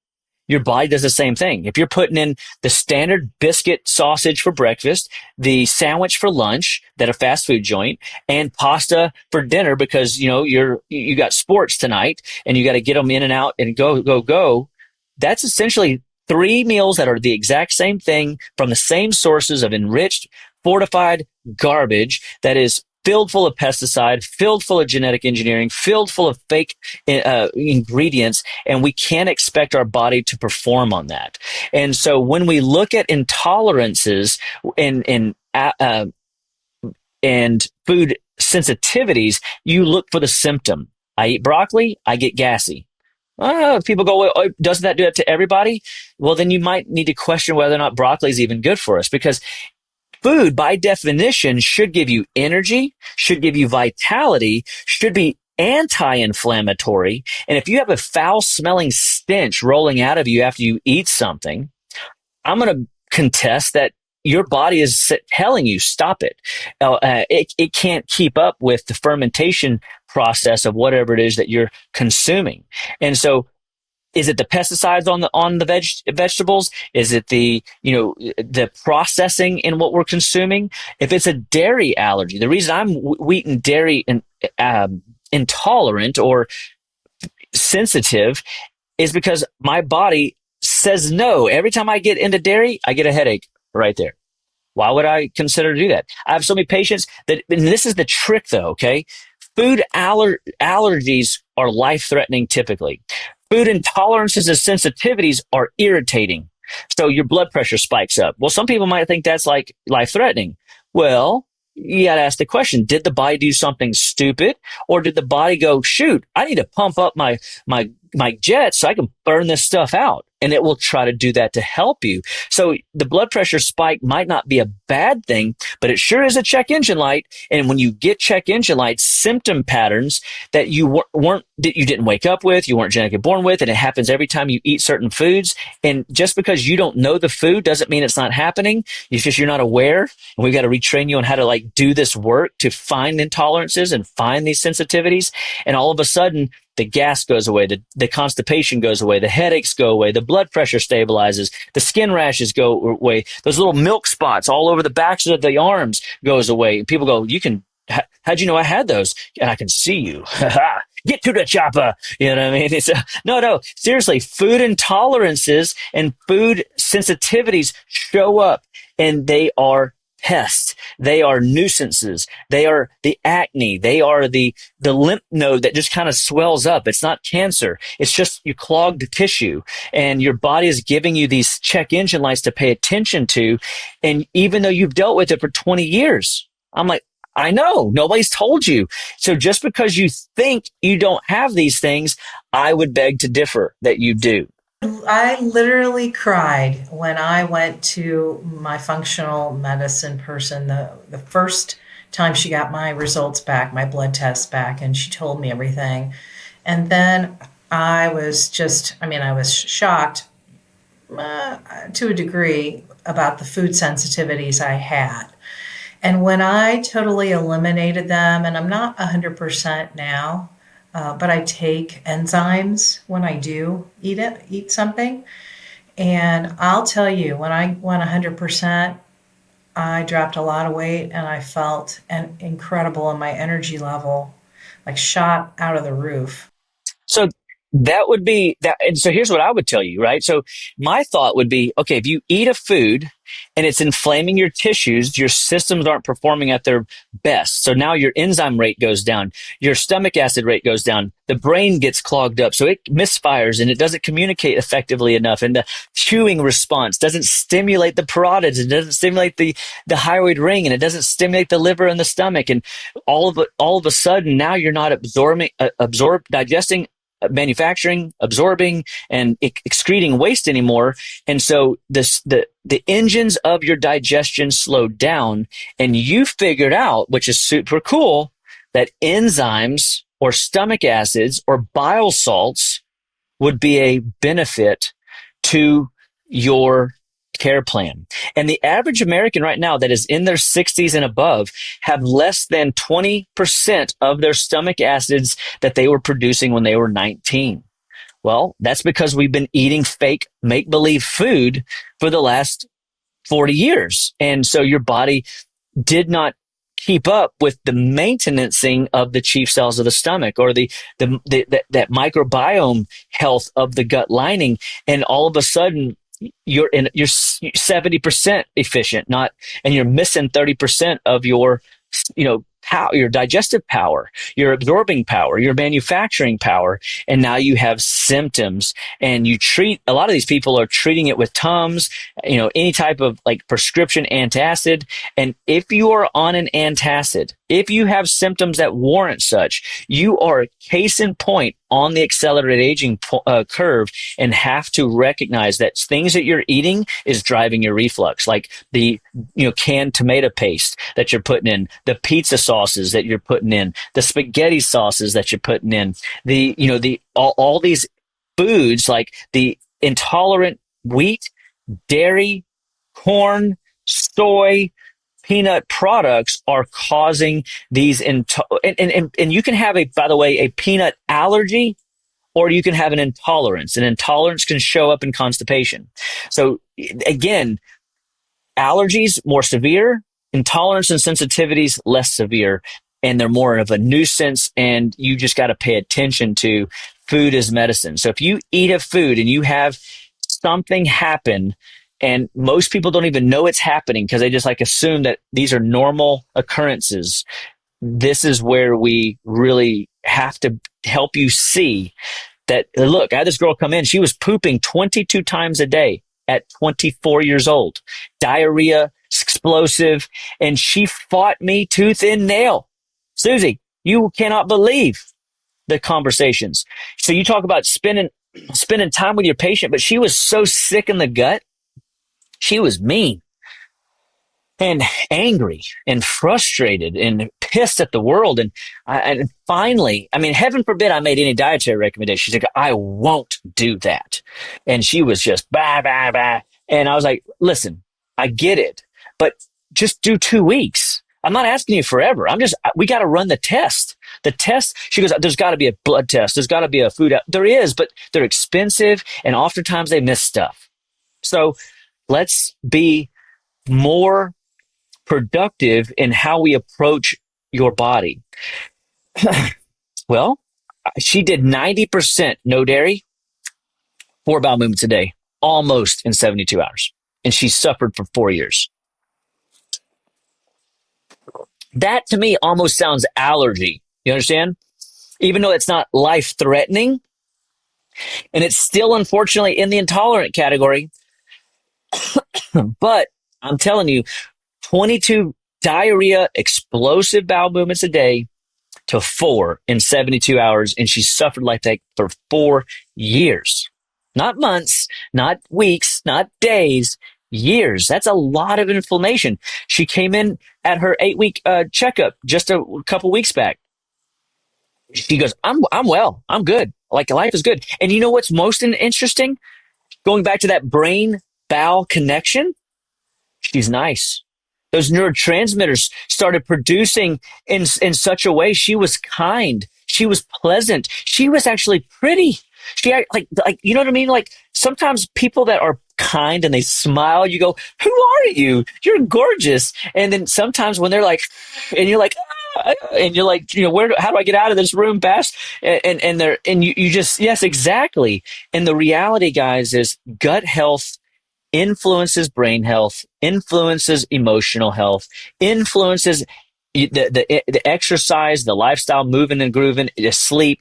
Your body does the same thing. If you're putting in the standard biscuit sausage for breakfast, the sandwich for lunch at a fast food joint, and pasta for dinner because, you got sports tonight and you got to get them in and out and go. That's essentially 3 meals that are the exact same thing from the same sources of enriched, fortified garbage that is filled full of pesticide, filled full of genetic engineering, filled full of fake ingredients, and we can't expect our body to perform on that. And so when we look at intolerances and food sensitivities, you look for the symptom. I eat broccoli, I get gassy. People go, well, doesn't that do that to everybody? Well, then you might need to question whether or not broccoli is even good for us because food, by definition, should give you energy, should give you vitality, should be anti-inflammatory. And if you have a foul-smelling stench rolling out of you after you eat something, I'm going to contest that your body is telling you, stop it. It can't keep up with the fermentation process of whatever it is that you're consuming. And so is it the pesticides on the vegetables? Is it the processing in what we're consuming? If it's a dairy allergy, the reason I'm wheat and dairy intolerant or sensitive is because my body says no. Every time I get into dairy, I get a headache right there. Why would I consider to do that? I have so many patients that, and this is the trick though, okay? Allergies are life threatening typically. Food intolerances and sensitivities are irritating. So your blood pressure spikes up. Well, some people might think that's like life threatening. Well, you got to ask the question, did the body do something stupid, or did the body go, shoot, I need to pump up my jets so I can burn this stuff out? And it will try to do that to help you. So the blood pressure spike might not be a bad thing, but it sure is a check engine light. And when you get check engine light symptom patterns that you that you didn't wake up with, you weren't genetically born with, and it happens every time you eat certain foods. And just because you don't know the food doesn't mean it's not happening. It's just you're not aware. And we've got to retrain you on how to like do this work to find intolerances and find these sensitivities. And all of a sudden, the gas goes away, the constipation goes away, the headaches go away, the blood pressure stabilizes, the skin rashes go away, those little milk spots all over the backs of the arms goes away. And people go, how'd you know I had those? And I can see you. Get to the Chapa. You know what I mean? No, seriously, food intolerances and food sensitivities show up, and they are pests. They are nuisances. They are the acne. They are the lymph node that just kind of swells up. It's not cancer. It's just you clogged tissue, and your body is giving you these check engine lights to pay attention to. And even though you've dealt with it for 20 years, I'm like, I know nobody's told you. So just because you think you don't have these things, I would beg to differ that you do. I literally cried when I went to my functional medicine person the first time she got my results back, my blood tests back, and she told me everything. And then I was I was shocked to a degree about the food sensitivities I had. And when I totally eliminated them, and I'm not 100% now, but I take enzymes when I do eat something. And I'll tell you, when I went 100%, I dropped a lot of weight, and I felt incredible, and my energy level like shot out of the roof. So that would be that. And so here's what I would tell you, right? So my thought would be, okay, if you eat a food and it's inflaming your tissues, your systems aren't performing at their best. So now your enzyme rate goes down, your stomach acid rate goes down, the brain gets clogged up. So it misfires and it doesn't communicate effectively enough. And the chewing response doesn't stimulate the parotids. It doesn't stimulate the thyroid ring, and it doesn't stimulate the liver and the stomach. And all of a sudden, now you're not digesting, manufacturing, absorbing, and excreting waste anymore. And so the engines of your digestion slowed down, and you figured out, which is super cool, that enzymes or stomach acids or bile salts would be a benefit to your care plan. And the average American right now that is in their 60s and above have less than 20% of their stomach acids that they were producing when they were 19. Well, that's because we've been eating fake make-believe food for the last 40 years. And so your body did not keep up with the maintenancing of the chief cells of the stomach, or that microbiome health of the gut lining. And all of a sudden, you're 70% efficient, and you're missing 30% of your, your digestive power, your absorbing power, your manufacturing power. And now you have symptoms, and a lot of these people are treating it with Tums, any type of like prescription antacid. And if you are on an antacid, if you have symptoms that warrant such, you are case in point on the accelerated aging curve, and have to recognize that things that you're eating is driving your reflux, like the canned tomato paste that you're putting in, the pizza sauces that you're putting in, the spaghetti sauces that you're putting in, all these foods like the intolerant wheat, dairy, corn, soy, peanut products are causing these and you can have by the way, a peanut allergy, or you can have an intolerance. An intolerance can show up in constipation. So again, allergies more severe, intolerance and sensitivities less severe, and they're more of a nuisance, and you just got to pay attention to food is medicine. So if you eat a food and you have something happen, and most people don't even know it's happening because they just like assume that these are normal occurrences. This is where we really have to help you see that. Look, I had this girl come in. She was pooping 22 times a day at 24 years old, diarrhea, explosive, and she fought me tooth and nail. Susie, you cannot believe the conversations. So you talk about spending time with your patient, but she was so sick in the gut. She was mean and angry and frustrated and pissed at the world. And finally, I mean, heaven forbid I made any dietary recommendations. She's like, I won't do that. And she was just bah, bah, bah. And I was like, listen, I get it, but just do 2 weeks. I'm not asking you forever. We got to run the test. The test, she goes, there's got to be a blood test. There's got to be a food. There is, but they're expensive. And oftentimes they miss stuff. So let's be more productive in how we approach your body. Well, she did 90% no dairy, 4 bowel movements a day, almost in 72 hours. And she suffered for 4 years. That to me almost sounds allergy. You understand? Even though it's not life threatening, and it's still unfortunately in the intolerant category. But I'm telling you, 22 diarrhea, explosive bowel movements a day to 4 in 72 hours. And she suffered like that for 4 years, not months, not weeks, not days, years. That's a lot of inflammation. She came in at her 8-week checkup just a couple weeks back. She goes, I'm well. I'm good. Like life is good. And you know what's most interesting? Going back to that brain bowel connection, she's nice. Those neurotransmitters started producing in such a way. She was kind. She was pleasant. She was actually pretty. She like you know what I mean? Like sometimes people that are kind and they smile, you go, who are you? You're gorgeous. And then sometimes when they're like, and you're like, and you're like, you know, how do I get out of this room fast? And you just, yes, exactly. And the reality, guys, is gut health influences brain health, influences emotional health, influences the exercise, the lifestyle, moving and grooving, the sleep.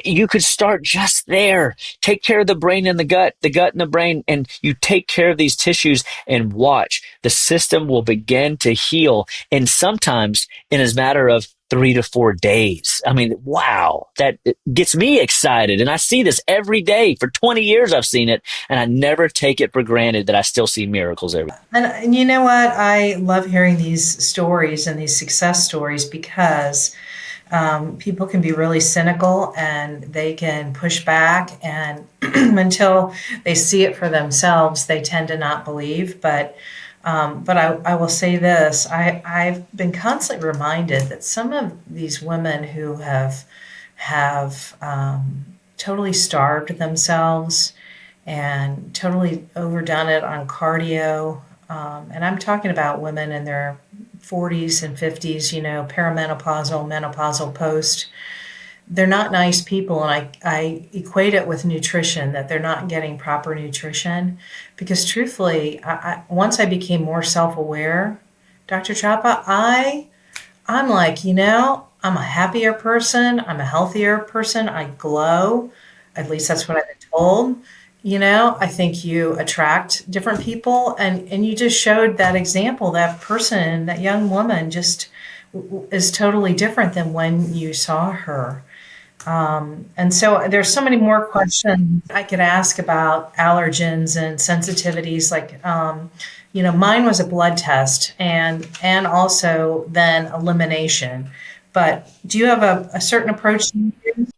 You could start just there. Take care of the brain and the gut and the brain, and you take care of these tissues and watch. The system will begin to heal. And sometimes in a matter of 3 to 4 days. I mean, wow, that gets me excited. And I see this every day. For 20 years, I've seen it, and I never take it for granted that I still see miracles every day. And you know what? I love hearing these stories and these success stories because people can be really cynical and they can push back, and until they see it for themselves, they tend to not believe. But I will say this: I've been constantly reminded that some of these women who have totally starved themselves and totally overdone it on cardio, and I'm talking about women in their 40s and 50s, you know, perimenopausal, menopausal, post. They're not nice people, and I equate it with nutrition, that they're not getting proper nutrition. Because truthfully, once I became more self-aware, Dr. Chapa, I'm like, you know, I'm a happier person. I'm a healthier person. I glow. At least that's what I've been told. You know, I think you attract different people, and you just showed that example. That person, that young woman, just is totally different than when you saw her. And so there's so many more questions I could ask about allergens and sensitivities. Like, you know, mine was a blood test and also then elimination. But do you have a certain approach?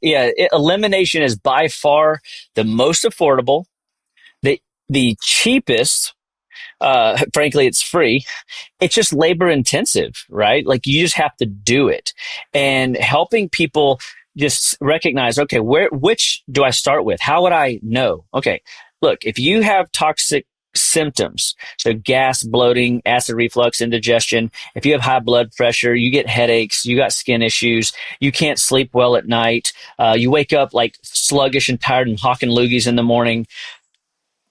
Yeah, elimination is by far the most affordable, the cheapest. Frankly, it's free. It's just labor intensive, right? Like you just have to do it, and helping people just recognize, okay, which do I start with? How would I know? Okay, look, if you have toxic symptoms. So gas, bloating, acid reflux, indigestion. If you have high blood pressure, you get headaches, you got skin issues, you can't sleep well at night, you wake up like sluggish and tired and hawking loogies in the morning.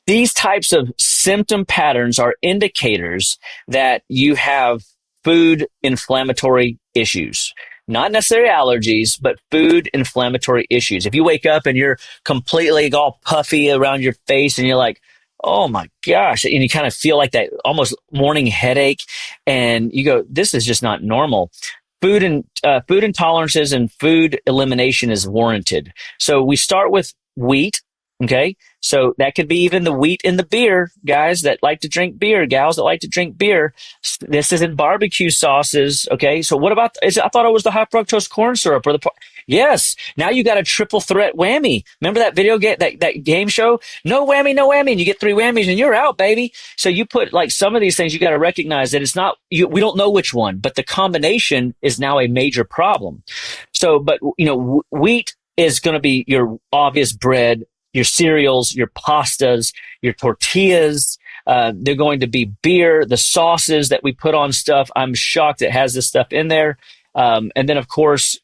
These types of symptom patterns are indicators that you have food inflammatory issues. Not necessarily allergies, but food inflammatory issues. If you wake up and you're completely all puffy around your face and you're like, oh my gosh, and you kind of feel like that almost morning headache, and you go, this is just not normal. Food intolerances and food elimination is warranted. So we start with wheat. Okay. So that could be even the wheat in the beer, guys that like to drink beer, gals that like to drink beer. This is in barbecue sauces. Okay. So what about, I thought it was the high fructose corn syrup or yes. Now you got a triple threat whammy. Remember that video game, that game show? No whammy, no whammy. And you get 3 whammies and you're out, baby. So you put like some of these things, you got to recognize that it's not, we don't know which one, but the combination is now a major problem. So, but wheat is going to be your obvious bread, your cereals, your pastas, your tortillas. They're going to be beer, the sauces that we put on stuff. I'm shocked it has this stuff in there. And then, of course,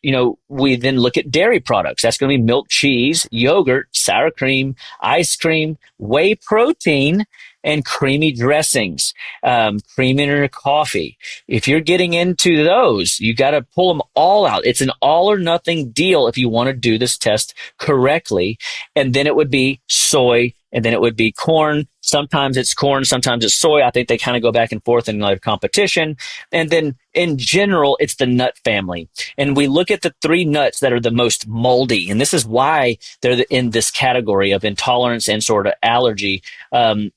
we then look at dairy products. That's going to be milk, cheese, yogurt, sour cream, ice cream, whey protein, and creamy dressings, cream in your coffee. If you're getting into those, you got to pull them all out. It's an all or nothing deal if you want to do this test correctly. And then it would be soy, and then it would be corn. Sometimes it's corn, sometimes it's soy. I think they kind of go back and forth in like competition. And then in general, it's the nut family. And we look at the 3 nuts that are the most moldy. And this is why they're in this category of intolerance and sort of allergy,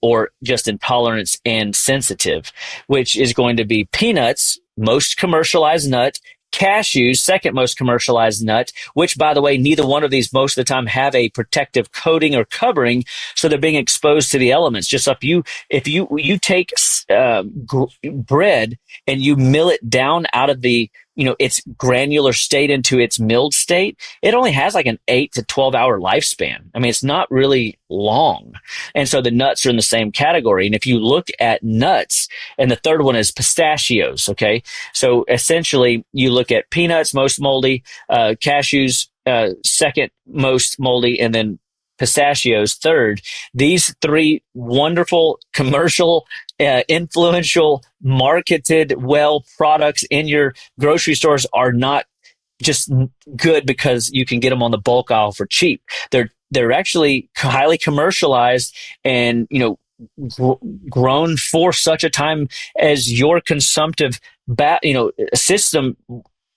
or just intolerance and sensitive, which is going to be peanuts, most commercialized nut, cashews, second most commercialized nut, which, by the way, neither one of these most of the time have a protective coating or covering, so they're being exposed to the elements. Just if you take bread and you mill it down out of the its granular state into its milled state, it only has like an 8 to 12 hour lifespan. I mean, it's not really long. And so the nuts are in the same category. And if you look at nuts, and the third one is pistachios. Okay. So essentially you look at peanuts, most moldy, cashews, second most moldy, and then pistachios third. These 3 wonderful commercial, influential, marketed well products in your grocery stores are not just good because you can get them on the bulk aisle for cheap. They're actually highly commercialized and grown for such a time as your consumptive system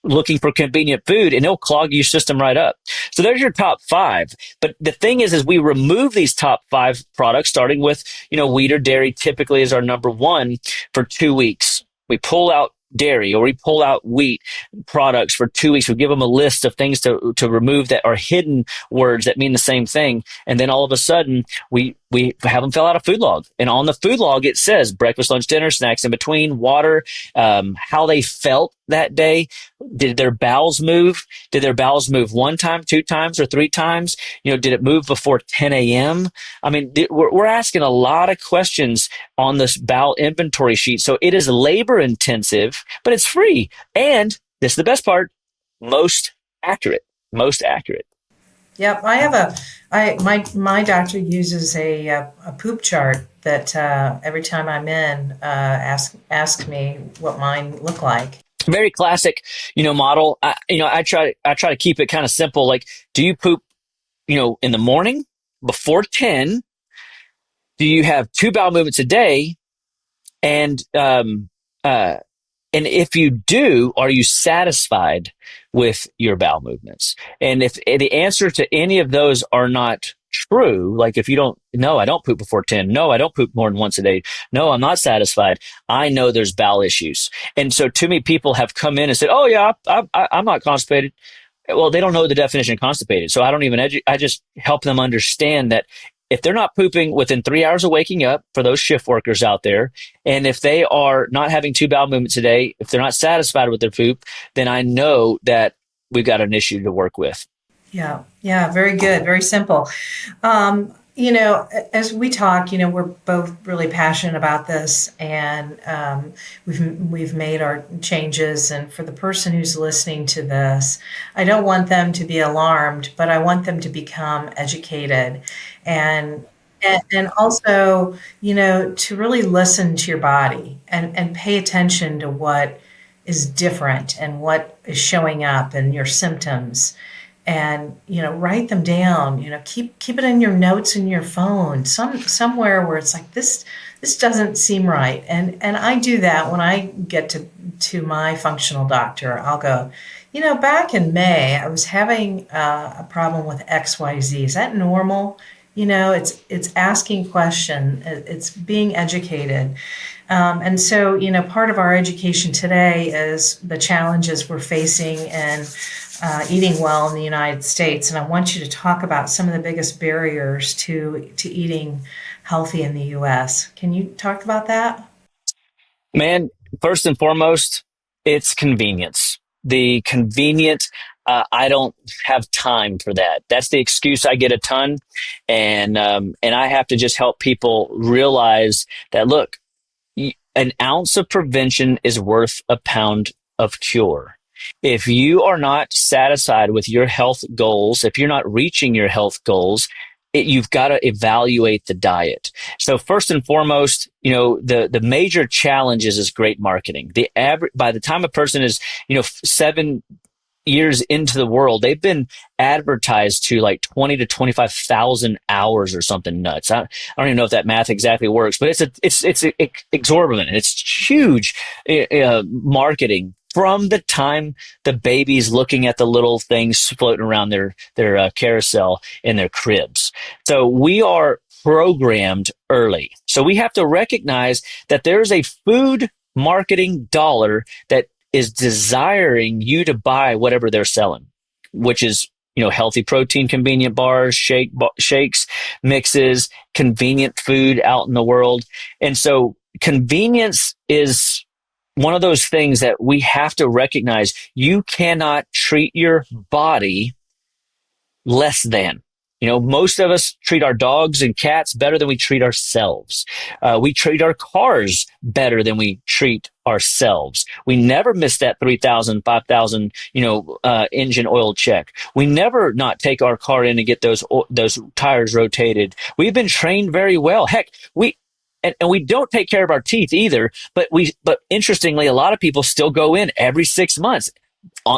looking for convenient food, and it'll clog your system right up. So there's your top 5. But the thing is we remove these top 5 products, starting with, wheat or dairy typically is our number 1 for 2 weeks. We pull out dairy or we pull out wheat products for 2 weeks. We give them a list of things to remove that are hidden words that mean the same thing. And then all of a sudden we have them fill out a food log. And on the food log, it says breakfast, lunch, dinner, snacks in between, water, how they felt that day. Did their bowels move? Did their bowels move 1 time, 2 times, or 3 times? Did it move before 10 a.m.? I mean, we're asking a lot of questions on this bowel inventory sheet. So it is labor intensive, but it's free. And this is the best part, most accurate. Yep, I have my doctor uses a poop chart that every time I'm in ask me what mine look like. Very classic, model. I try to keep it kind of simple. Like, do you poop, in the morning before 10? Do you have 2 bowel movements a day? And if you do, are you satisfied with your bowel movements? And if the answer to any of those are not true, like if you don't, no, I don't poop before 10. No, I don't poop more than once a day. No, I'm not satisfied. I know there's bowel issues. And so too many people have come in and said, oh yeah, I'm not constipated. Well, they don't know the definition of constipated. So I don't even I just help them understand that if they're not pooping within 3 hours of waking up, for those shift workers out there, and if they are not having 2 bowel movements a day, if they're not satisfied with their poop, then I know that we've got an issue to work with. Yeah, very good, very simple. As we talk, we're both really passionate about this, and we've made our changes. And for the person who's listening to this, I don't want them to be alarmed, but I want them to become educated, and and also, to really listen to your body and pay attention to what is different and what is showing up and your symptoms, and write them down. Keep it in your notes in your phone, somewhere where it's like, this doesn't seem right. And I do that when I get to my functional doctor. I'll go, back in May I was having a problem with XYZ. Is that normal? It's asking question, it's being educated. And so, part of our education today is the challenges we're facing in eating well in the United States. And I want you to talk about some of the biggest barriers to eating healthy in the U.S. Can you talk about that? Man, first and foremost, it's convenience. The convenient, I don't have time for that. That's the excuse I get a ton. And I have to just help people realize that, look, an ounce of prevention is worth a pound of cure. If you are not satisfied with your health goals, if you're not reaching your health goals, you've got to evaluate the diet. So first and foremost, the major challenge is great marketing. By the time a person is, 7 years into the world, they've been advertised to like 20 to 25,000 hours or something nuts. I don't even know if that math exactly works, but it's exorbitant. It's huge marketing from the time the baby's looking at the little things floating around their carousel in their cribs. So we are programmed early. So we have to recognize that there's a food marketing dollar that is desiring you to buy whatever they're selling, which is, healthy protein, convenient bars, shakes, mixes, convenient food out in the world. And so convenience is one of those things that we have to recognize. You cannot treat your body less than. Most of us treat our dogs and cats better than we treat ourselves. We treat our cars better than we treat ourselves. We never miss that 3,000, 5,000, engine oil check. We never not take our car in and get those tires rotated. We've been trained very well. Heck, and we don't take care of our teeth either, but interestingly, a lot of people still go in every 6 months,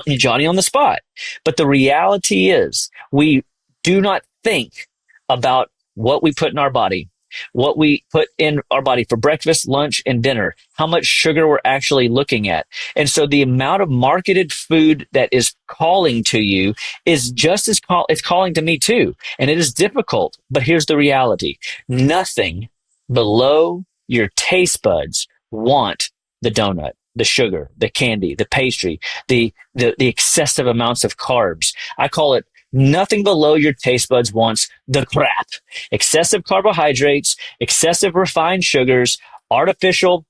Johnny on the spot. But the reality is we do not think about what we put in our body, what we put in our body for breakfast, lunch, and dinner, how much sugar we're actually looking at. And so the amount of marketed food that is calling to you is just as it's calling to me too. And it is difficult, but here's the reality. Nothing below your taste buds want the donut, the sugar, the candy, the pastry, the excessive amounts of carbs. I call it nothing below your taste buds wants the crap. Excessive carbohydrates, excessive refined sugars, artificial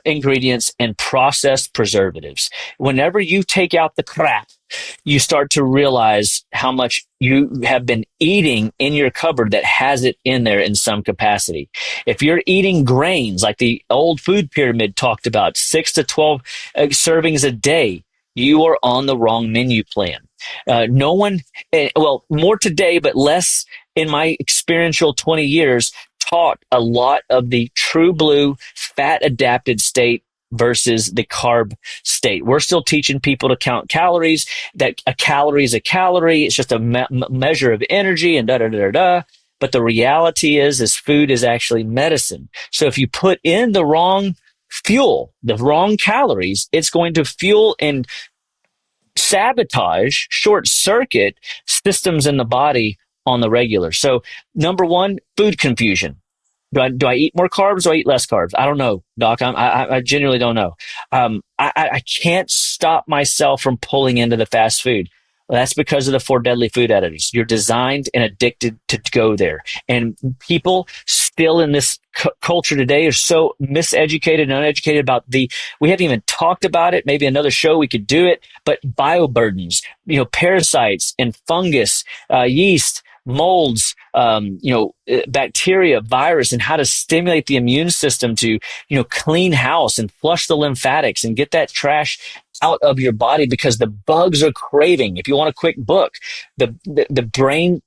ingredients, and processed preservatives. Whenever you take out the crap, you start to realize how much you have been eating in your cupboard that has it in there in some capacity. If you're eating grains, like the old food pyramid talked about, 6 to 12 servings a day, you are on the wrong menu plan. No one, more today, but less in my experiential 20 years, taught a lot of the true blue fat adapted state versus the carb state. We're still teaching people to count calories, that a calorie is a calorie. It's just a measure of energy and da-da-da-da-da. But the reality is food is actually medicine. So if you put in the wrong fuel, the wrong calories, it's going to fuel and sabotage, short circuit systems in the body on the regular. So number one, food confusion. Do I eat more carbs? Do I eat less carbs? I don't know, Doc. I genuinely don't know. I can't stop myself from pulling into the fast food. Well, that's because of the four deadly food additives. You're designed and addicted to go there. And people still in this culture today are so miseducated and uneducated about we haven't even talked about it. Maybe another show we could do it, but bioburdens, parasites and fungus, yeast, molds, bacteria, virus, and how to stimulate the immune system to, clean house and flush the lymphatics and get that trash out of your body, because the bugs are craving. If you want a quick book, the brain,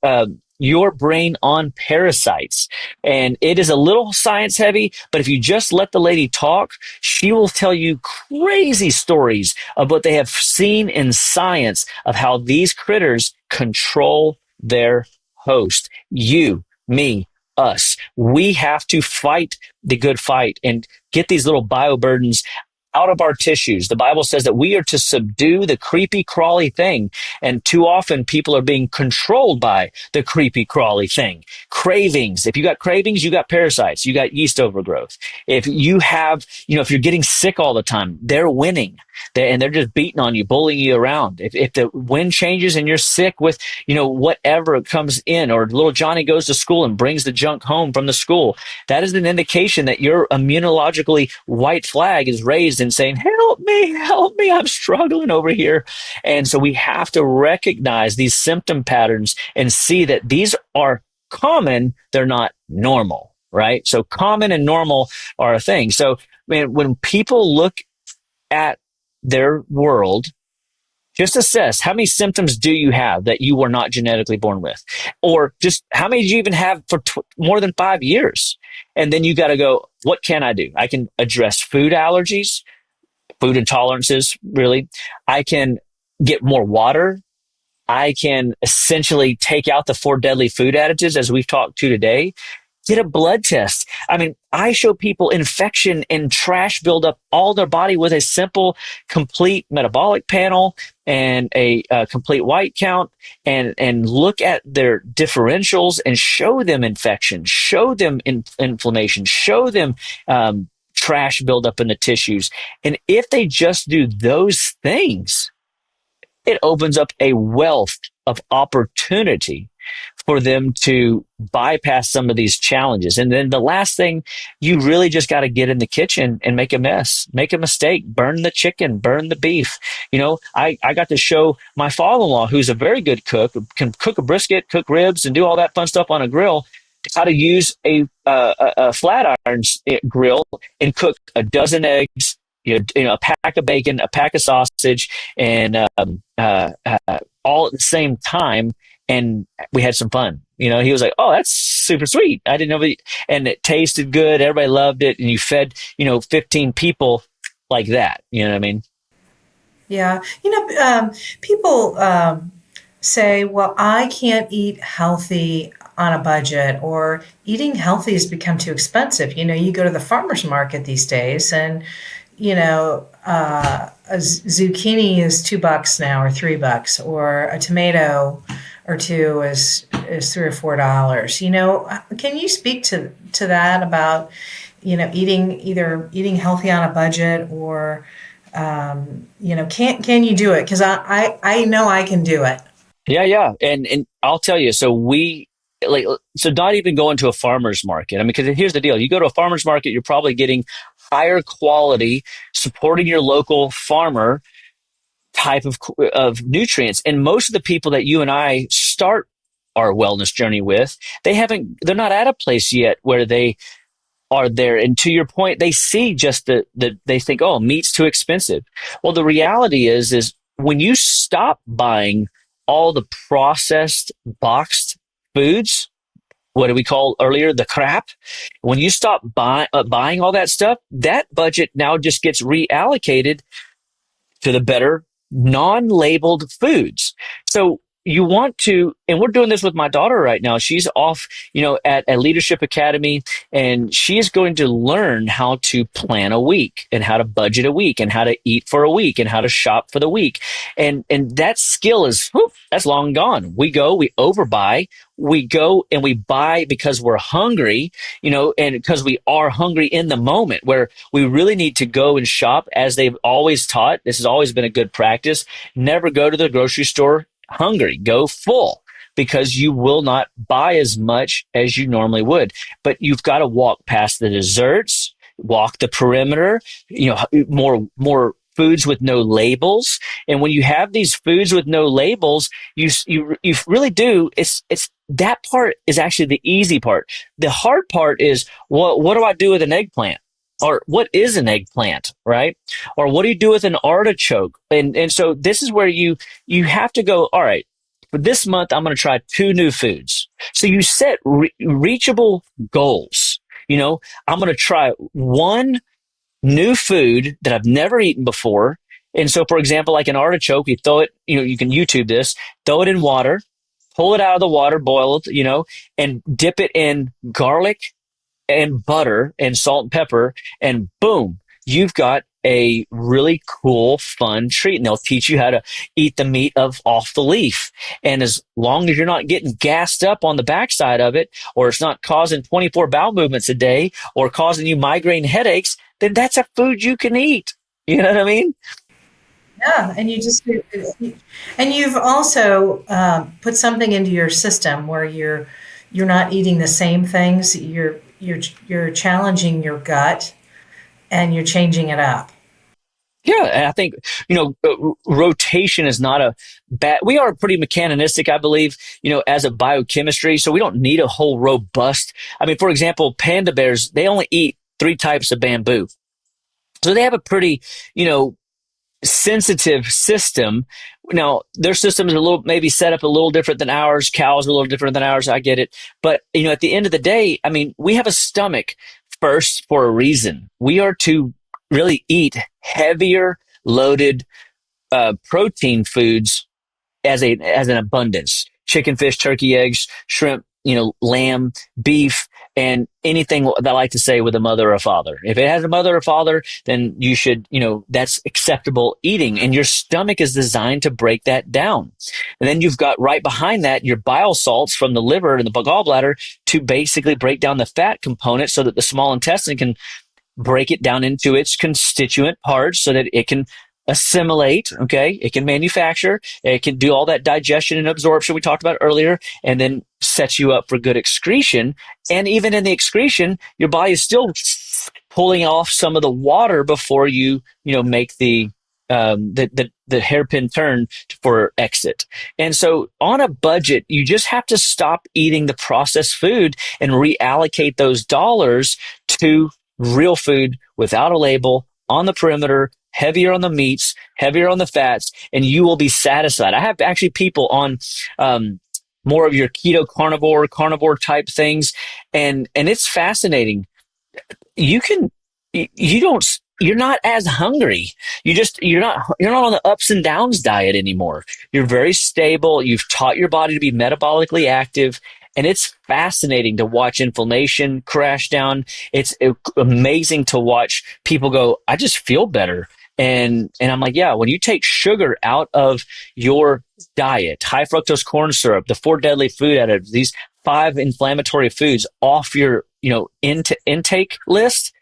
your brain on parasites. And it is a little science heavy, but if you just let the lady talk, she will tell you crazy stories of what they have seen in science of how these critters control their host. You, me, us. We have to fight the good fight and get these little bioburdens out of our tissues. The Bible says that we are to subdue the creepy crawly thing. And too often people are being controlled by the creepy crawly thing. Cravings. If you got cravings, you got parasites, you got yeast overgrowth. If you have, if you're getting sick all the time, they're winning. And they're just beating on you, bullying you around. If the wind changes and you're sick with, whatever comes in, or little Johnny goes to school and brings the junk home from the school, that is an indication that your immunologically white flag is raised and saying, help me, I'm struggling over here. And so we have to recognize these symptom patterns and see that these are common, they're not normal, right? So common and normal are a thing. So when people look at their world, just assess how many symptoms do you have that you were not genetically born with, or just how many do you even have for more than 5 years? And then you got to go, what can I do? I can address food allergies, food intolerances, really. I can get more water. I can essentially take out the four deadly food additives, as we've talked to today. Get a blood test. I mean, I show people infection and trash buildup all their body with a simple, complete metabolic panel and a complete white count, and look at their differentials and show them infection, show them inflammation, show them trash buildup in the tissues. And if they just do those things, it opens up a wealth of opportunity for them to bypass some of these challenges. And then the last thing, you really just got to get in the kitchen and make a mess, make a mistake, burn the chicken, burn the beef. I got to show my father-in-law, who's a very good cook, can cook a brisket, cook ribs, and do all that fun stuff on a grill, how to use a flat iron grill and cook a dozen eggs, a pack of bacon, a pack of sausage, and all at the same time. And we had some fun. He was like, oh, that's super sweet. I didn't know. And it tasted good. Everybody loved it. And you fed, 15 people like that. You know what I mean? Yeah. People say, well, I can't eat healthy on a budget, or eating healthy has become too expensive. You go to the farmer's market these days and, a zucchini is $2 now, or $3, or a tomato or two is $3 or $4. Can you speak to that about, eating healthy on a budget, or, can you do it? Because I know I can do it. Yeah. And I'll tell you, so not even going to a farmer's market. I mean, because here's the deal. You go to a farmer's market, you're probably getting higher quality, supporting your local farmer type of nutrients. And most of the people that you and I start our wellness journey with, they're not at a place yet where they are there. And to your point, they see just they think, oh, meat's too expensive. Well, the reality is when you stop buying all the processed boxed foods, what do we call earlier, the crap? When you stop buying all that stuff, that budget now just gets reallocated to the better non-labeled foods. So you want to, and we're doing this with my daughter right now. She's off, at a leadership academy, and she is going to learn how to plan a week, and how to budget a week, and how to eat for a week, and how to shop for the week. And that skill that's long gone. We overbuy. We go and we buy because we're hungry, and because we are hungry in the moment, where we really need to go and shop as they've always taught. This has always been a good practice. Never go to the grocery store hungry, go full, because you will not buy as much as you normally would. But you've got to walk past the desserts, walk the perimeter, more foods with no labels. And when you have these foods with no labels, you really do. It's that part is actually the easy part. The hard part is, what do I do with an eggplant? Or what is an eggplant, right? Or what do you do with an artichoke? And so this is where you have to go, all right, for this month, I'm going to try 2 new foods. So you set reachable goals. I'm going to try 1 new food that I've never eaten before. And so, for example, like an artichoke, you throw it, you can YouTube this, throw it in water, pull it out of the water, boil it, and dip it in garlic and butter and salt and pepper, and boom, you've got a really cool, fun treat. And they'll teach you how to eat the meat off the leaf. And as long as you're not getting gassed up on the backside of it, or it's not causing 24 bowel movements a day, or causing you migraine headaches, then that's a food you can eat. You know what I mean? Yeah, and you've also put something into your system where you're not eating the same things. You're challenging your gut, and you're changing it up. Yeah, and I think, rotation is not a bad. We are pretty mechanistic, I believe, as a biochemistry. So we don't need a whole robust. I mean, for example, panda bears, they only eat 3 types of bamboo. So they have a pretty, sensitive system. Now, their system is a little, maybe set up a little different than ours. Cows are a little different than ours. I get it. But, at the end of the day, I mean, we have a stomach first for a reason. We are to really eat heavier loaded protein foods as an abundance. Chicken, fish, turkey, eggs, shrimp, lamb, beef, and anything that I like to say with a mother or father. If it has a mother or father, then you should, that's acceptable eating. And your stomach is designed to break that down. And then you've got right behind that your bile salts from the liver and the gallbladder to basically break down the fat component so that the small intestine can break it down into its constituent parts so that it can assimilate, okay? It can manufacture, it can do all that digestion and absorption we talked about earlier, and then sets you up for good excretion. And even in the excretion, your body is still pulling off some of the water before you make the hairpin turn for exit. And so on a budget, you just have to stop eating the processed food and reallocate those dollars to real food without a label, on the perimeter, heavier on the meats, heavier on the fats, and you will be satisfied. I have actually people on more of your keto carnivore type things, and it's fascinating. You're not as hungry. You're not on the ups and downs diet anymore. You're very stable. You've taught your body to be metabolically active. And it's fascinating to watch inflammation crash down. It's amazing to watch people go, I just feel better. And I'm like, yeah, when you take sugar out of your diet, high fructose corn syrup, the 4 deadly food additives, these 5 inflammatory foods off your, intake list,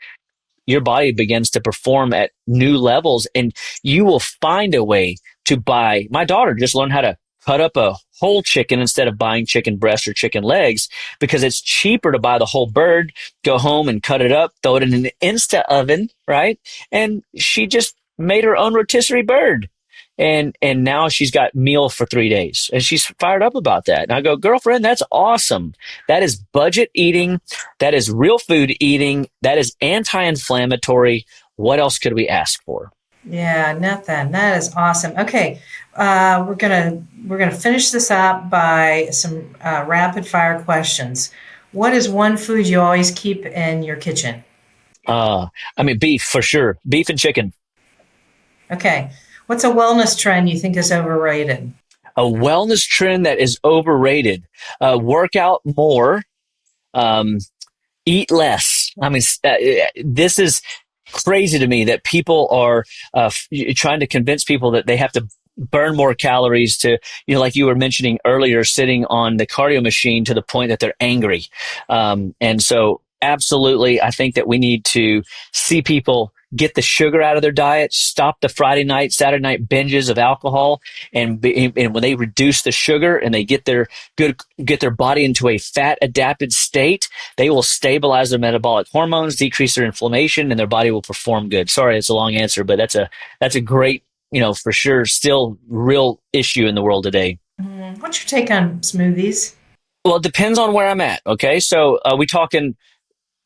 your body begins to perform at new levels, and you will find a way to buy. My daughter just learned how to cut up a whole chicken instead of buying chicken breast or chicken legs, because it's cheaper to buy the whole bird, go home and cut it up, throw it in an Insta oven, right? And she just made her own rotisserie bird. And now she's got meal for 3 days, and she's fired up about that. And I go, girlfriend, that's awesome. That is budget eating. That is real food eating. That is anti-inflammatory. What else could we ask for? Yeah, nothing. That is awesome. Okay, we're gonna finish this up by some rapid fire questions. What is one food you always keep in your kitchen? Beef for sure. Beef and chicken. Okay. What's a wellness trend you think is overrated? A wellness trend that is overrated. Work out more. Eat less. This is crazy to me that people are trying to convince people that they have to burn more calories to, like you were mentioning earlier, sitting on the cardio machine to the point that they're angry. And so absolutely, I think that we need to see people get the sugar out of their diet, stop the Friday night, Saturday night binges of alcohol, and when they reduce the sugar and they get their body into a fat adapted state, they will stabilize their metabolic hormones, decrease their inflammation, and their body will perform good. Sorry, it's a long answer, but that's a great, for sure, still real issue in the world today. What's your take on smoothies? Well, it depends on where I'm at. Okay. So, we talking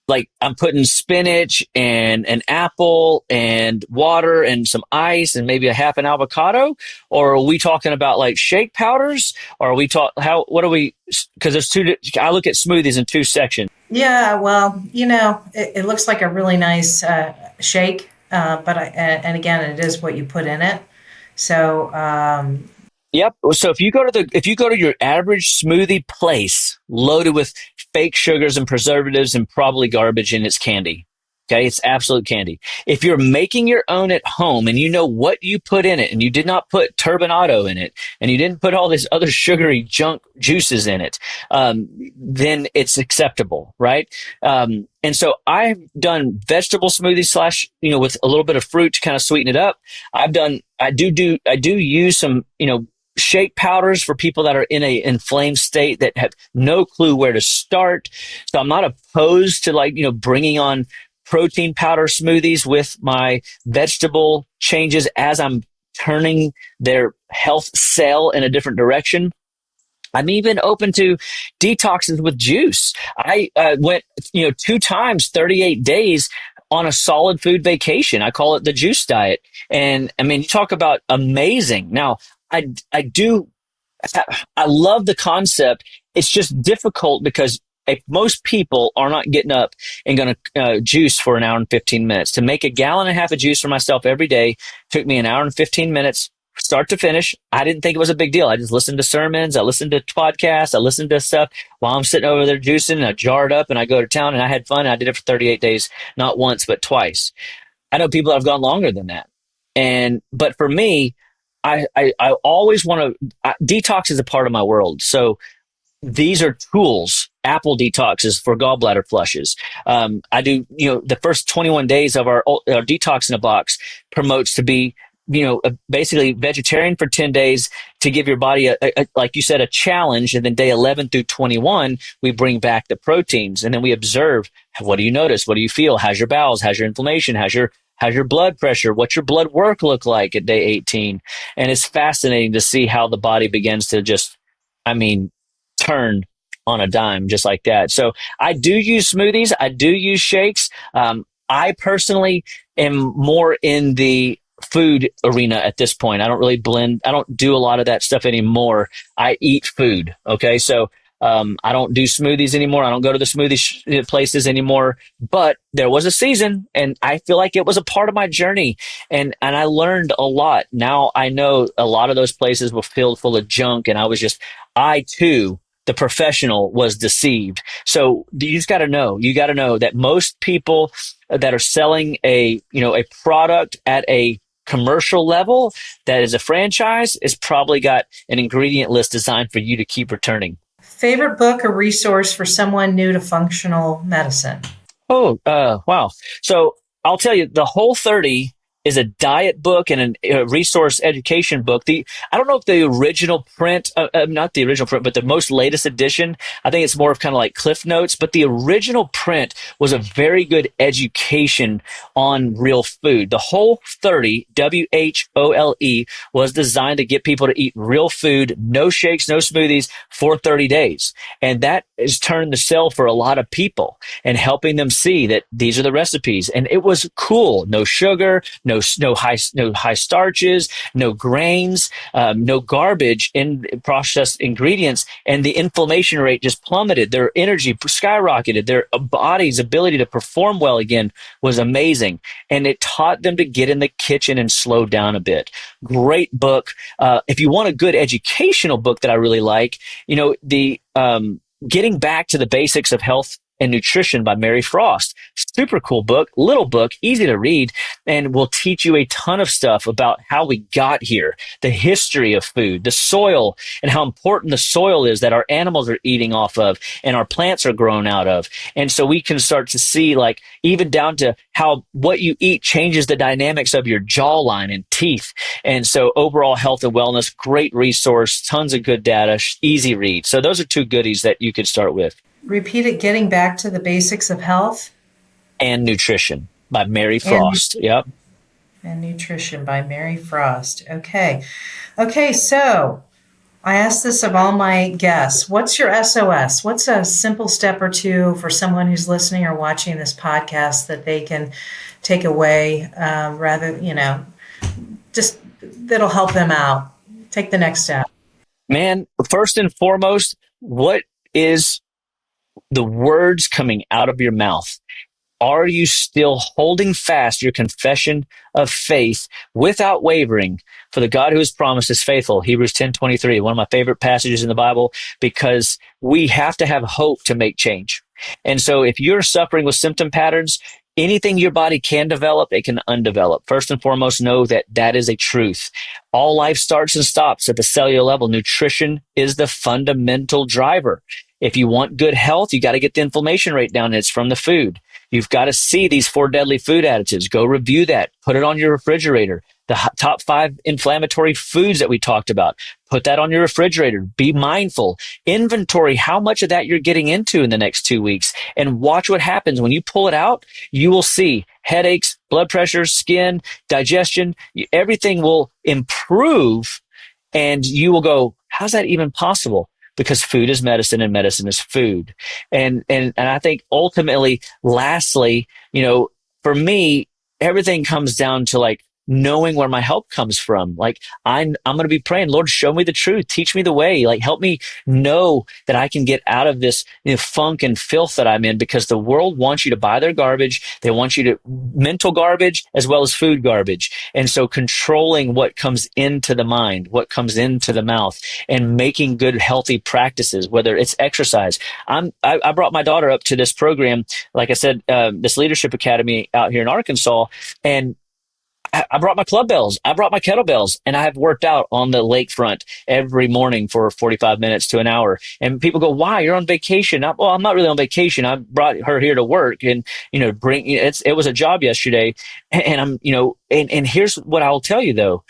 like I'm putting spinach and an apple and water and some ice and maybe a half an avocado? Or are we talking about like shake powders? Or are we because there's I look at smoothies in two sections. Yeah, well, it looks like a really nice shake, and again, it is what you put in it. So, Yep. So if you go to your average smoothie place loaded with fake sugars and preservatives and probably garbage, and it's candy. Okay. It's absolute candy. If you're making your own at home and you know what you put in it and you did not put turbinado in it and you didn't put all this other sugary junk juices in it, then it's acceptable. Right. And so I've done vegetable smoothies / with a little bit of fruit to kind of sweeten it up. I do use some, shake powders for people that are in a inflamed state that have no clue where to start. So I'm not opposed to bringing on protein powder smoothies with my vegetable changes as I'm turning their health cell in a different direction. I'm even open to detoxes with juice. I went, 2 times, 38 days on a solid food vacation. I call it the juice diet. And I mean, you talk about amazing. Now, I love the concept. It's just difficult because if most people are not getting up and going to juice for an hour and 15 minutes. To make a gallon and a half of juice for myself every day took me an hour and 15 minutes, start to finish. I didn't think it was a big deal. I just listened to sermons. I listened to podcasts. I listened to stuff while I'm sitting over there juicing, and I jarred up and I go to town and I had fun. And I did it for 38 days, not once, but twice. I know people that have gone longer than that. But for me, I always want to, detox is a part of my world. So these are tools. Apple detoxes for gallbladder flushes. I do, the first 21 days of our detox in a box promotes to be, basically vegetarian for 10 days to give your body like you said, a challenge. And then day 11 through 21, we bring back the proteins, and then we observe. What do you notice? What do you feel? How's your bowels? How's your inflammation? How's your blood pressure? What's your blood work look like at day 18? And it's fascinating to see how the body begins to just, turn on a dime just like that. So I do use smoothies. I do use shakes. I personally am more in the food arena at this point. I don't really blend. I don't do a lot of that stuff anymore. I eat food. Okay. So I don't do smoothies anymore. I don't go to the smoothie places anymore. But there was a season, and I feel like it was a part of my journey, and I learned a lot. Now I know a lot of those places were filled full of junk, and I too, the professional, was deceived. So you got to know that most people that are selling a product at a commercial level that is a franchise is probably got an ingredient list designed for you to keep returning. Favorite book or resource for someone new to functional medicine? Oh, wow. So I'll tell you, the Whole30 is a diet book and a resource education book. I don't know if the original print, not the original print, but the most latest edition, I think it's more of kind of like Cliff Notes, but the original print was a very good education on real food. The Whole30, WHOLE, was designed to get people to eat real food, no shakes, no smoothies for 30 days. And that has turned the sell for a lot of people and helping them see that these are the recipes. And it was cool. No sugar, no high starches, no grains, no garbage in processed ingredients, and the inflammation rate just plummeted. Their energy skyrocketed. Their body's ability to perform well again was amazing, and it taught them to get in the kitchen and slow down a bit. Great book. If you want a good educational book that I really like, the Getting Back to the Basics of Health and Nutrition by Mary Frost. Super cool book, little book, easy to read, and will teach you a ton of stuff about how we got here, the history of food, the soil, and how important the soil is that our animals are eating off of and our plants are grown out of. And so we can start to see, like, even down to how what you eat changes the dynamics of your jawline and teeth. And so overall health and wellness, great resource, tons of good data, easy read. So those are two goodies that you could start with. Repeat it, Getting Back to the Basics of Health And Nutrition by Mary Frost. Yep. And Nutrition by Mary Frost. Okay. Okay, so I asked this of all my guests. What's your SOS? What's a simple step or two for someone who's listening or watching this podcast that they can take away, just that'll help them out? Take the next step. Man, first and foremost, what is the words coming out of your mouth? Are you still holding fast your confession of faith without wavering? For the God who has promised is faithful. Hebrews 10:23, one of my favorite passages in the Bible, because we have to have hope to make change. And so if you're suffering with symptom patterns, anything your body can develop, it can undevelop. First and foremost, know that that is a truth. All life starts and stops at the cellular level. Nutrition is the fundamental driver. If you want good health, you got to get the inflammation rate down. It's from the food. You've got to see these 4 deadly food additives. Go review that. Put it on your refrigerator. The top 5 inflammatory foods that we talked about. Put that on your refrigerator. Be mindful. Inventory how much of that you're getting into in the next 2 weeks, and watch what happens. When you pull it out, you will see headaches, blood pressure, skin, digestion. Everything will improve, and you will go, how's that even possible? Because food is medicine and medicine is food. And I think ultimately, lastly, for me, everything comes down to like knowing where my help comes from. Like I'm going to be praying, Lord, show me the truth. Teach me the way. Like help me know that I can get out of this funk and filth that I'm in, because the world wants you to buy their garbage. They want you to mental garbage as well as food garbage. And so controlling what comes into the mind, what comes into the mouth, and making good, healthy practices, whether it's exercise. I brought my daughter up to this program, like I said, this leadership academy out here in Arkansas, and I brought my club bells. I brought my kettlebells, and I have worked out on the lakefront every morning for 45 minutes to an hour. And people go, "Why? You're on vacation." Well, I'm not really on vacation. I brought her here to work, and it was a job yesterday. And I'm and here's what I'll tell you though: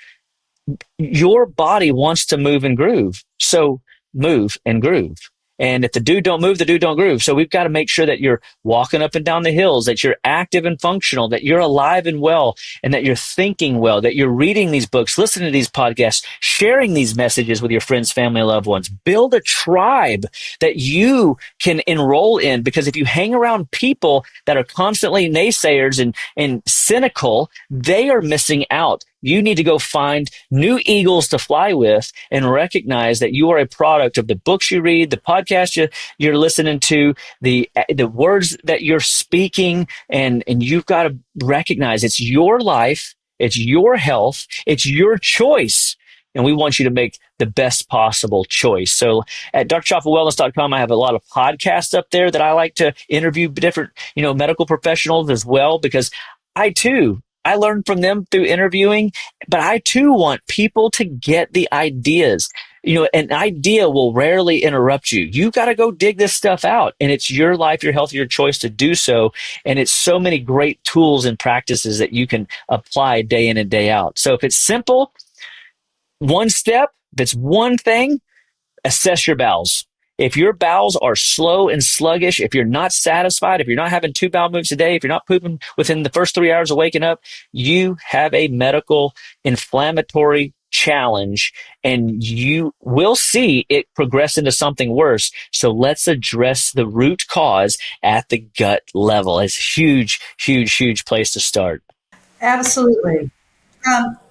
your body wants to move and groove, so move and groove. And if the dude don't move, the dude don't groove. So we've got to make sure that you're walking up and down the hills, that you're active and functional, that you're alive and well, and that you're thinking well, that you're reading these books, listening to these podcasts, sharing these messages with your friends, family, and loved ones. Build a tribe that you can enroll in, because if you hang around people that are constantly naysayers and cynical, they are missing out. You need to go find new eagles to fly with and recognize that you are a product of the books you read, the podcast you're listening to, the words that you're speaking, and you've got to recognize it's your life, it's your health, it's your choice. And we want you to make the best possible choice. So at drchapawellness.com, I have a lot of podcasts up there that I like to interview different, medical professionals as well, because I learned from them through interviewing, but I too want people to get the ideas. An idea will rarely interrupt you. You got to go dig this stuff out, and it's your life, your health, your choice to do so. And it's so many great tools and practices that you can apply day in and day out. So if it's simple, one step, if it's one thing, assess your bowels. If your bowels are slow and sluggish, if you're not satisfied, if you're not having 2 bowel movements a day, if you're not pooping within the first 3 hours of waking up, you have a medical inflammatory challenge, and you will see it progress into something worse. So let's address the root cause at the gut level. It's a huge, huge, huge place to start. Absolutely.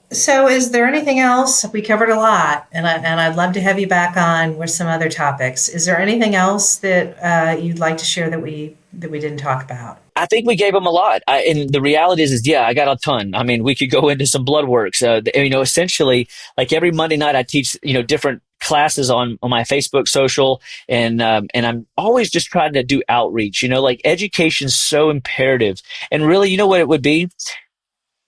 So is there anything else? We covered a lot, and I'd love to have you back on with some other topics. Is there anything else that you'd like to share that we didn't talk about? I think we gave them a lot. And the reality is, I got a ton. I mean, we could go into some blood works. Essentially, like every Monday night, I teach, different classes on my Facebook social, and I'm always just trying to do outreach. Like education's so imperative. And really, you know what it would be?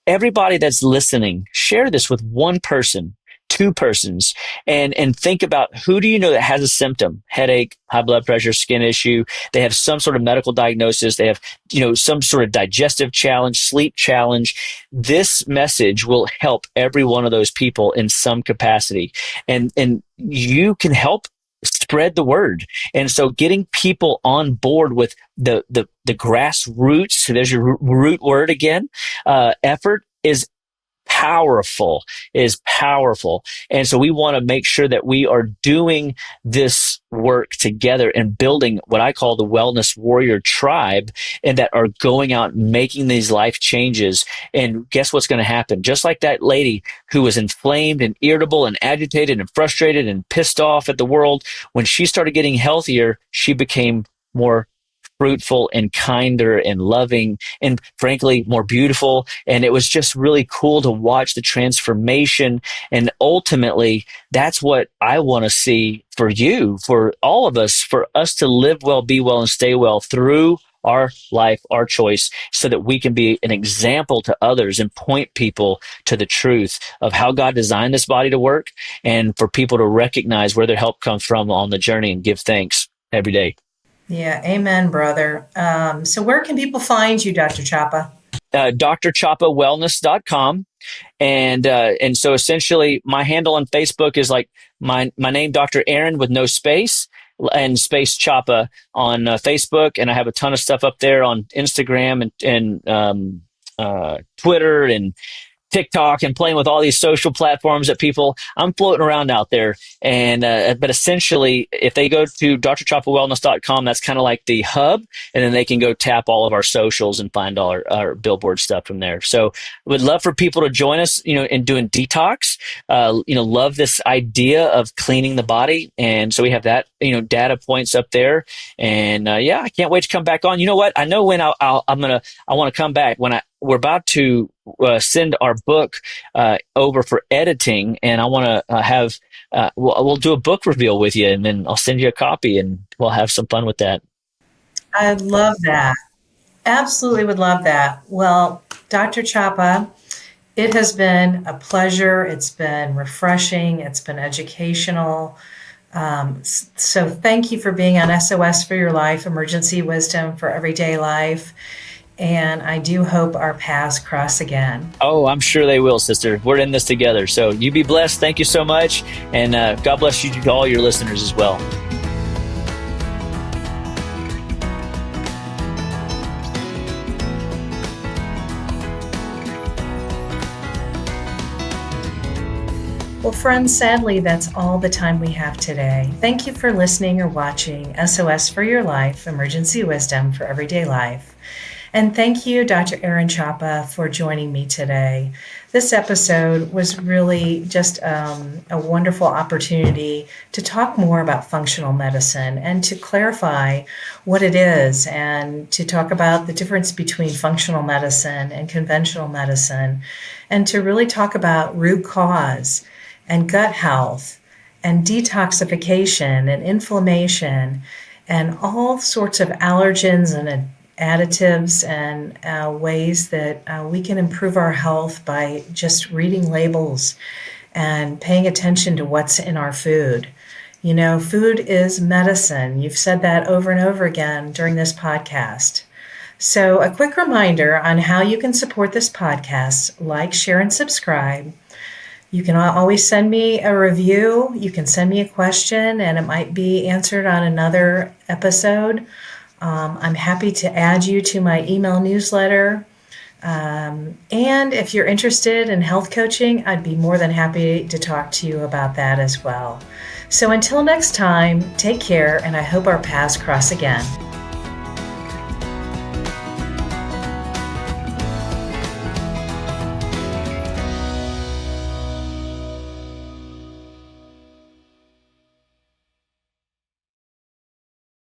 Everybody that's listening, share this with one person, two persons, and think about, who do you know that has a symptom: headache, high blood pressure, skin issue. They have some sort of medical diagnosis. They have, some sort of digestive challenge, sleep challenge. This message will help every one of those people in some capacity. And you can help spread the word. And so getting people on board with the grassroots, so there's your root word again, effort is powerful. And so we want to make sure that we are doing this work together and building what I call the wellness warrior tribe, and that are going out and making these life changes. And guess what's going to happen? Just like that lady who was inflamed and irritable and agitated and frustrated and pissed off at the world, when she started getting healthier, she became more fruitful and kinder and loving and frankly more beautiful. And it was just really cool to watch the transformation. And ultimately, that's what I want to see for you, for all of us, for us to live well, be well, and stay well through our life, our choice, so that we can be an example to others and point people to the truth of how God designed this body to work, and for people to recognize where their help comes from on the journey and give thanks every day. Yeah, amen, brother. So where can people find you, Dr. Chapa? drchapawellness.com. And so essentially my handle on Facebook is like my name, Dr. Aaron, with no space, and space Chapa on Facebook. And I have a ton of stuff up there on Instagram and Twitter and TikTok, and playing with all these social platforms that I'm floating around out there. And, but essentially, if they go to drchapawellness.com, that's kind of like the hub, and then they can go tap all of our socials and find all our billboard stuff from there. So would love for people to join us, in doing detox. Love this idea of cleaning the body. And so we have that, data points up there. And, I can't wait to come back on. You know what? I know when I want to come back when we're about to send our book over for editing, and I want to have we'll do a book reveal with you, and then I'll send you a copy, and we'll have some fun with that. I'd love that. Absolutely would love that. Well, Dr. Chapa, it has been a pleasure. It's been refreshing. It's been educational. So thank you for being on SOS for Your Life, Emergency Wisdom for Everyday Life. And I do hope our paths cross again. Oh, I'm sure they will, sister. We're in this together. So you be blessed. Thank you so much. And God bless you to all your listeners as well. Well, friends, sadly, that's all the time we have today. Thank you for listening or watching SOS for Your Life, Emergency Wisdom for Everyday Life. And thank you, Dr. Aaron Chapa, for joining me today. This episode was really just a wonderful opportunity to talk more about functional medicine and to clarify what it is, and to talk about the difference between functional medicine and conventional medicine, and to really talk about root cause and gut health and detoxification and inflammation and all sorts of allergens and additives and ways that we can improve our health by just reading labels and paying attention to what's in our food. Food is medicine. You've said that over and over again during this podcast. So a quick reminder on how you can support this podcast: like, share, and subscribe. You can always send me a review. You can send me a question, and it might be answered on another episode. I'm happy to add you to my email newsletter. And if you're interested in health coaching, I'd be more than happy to talk to you about that as well. So until next time, take care, and I hope our paths cross again.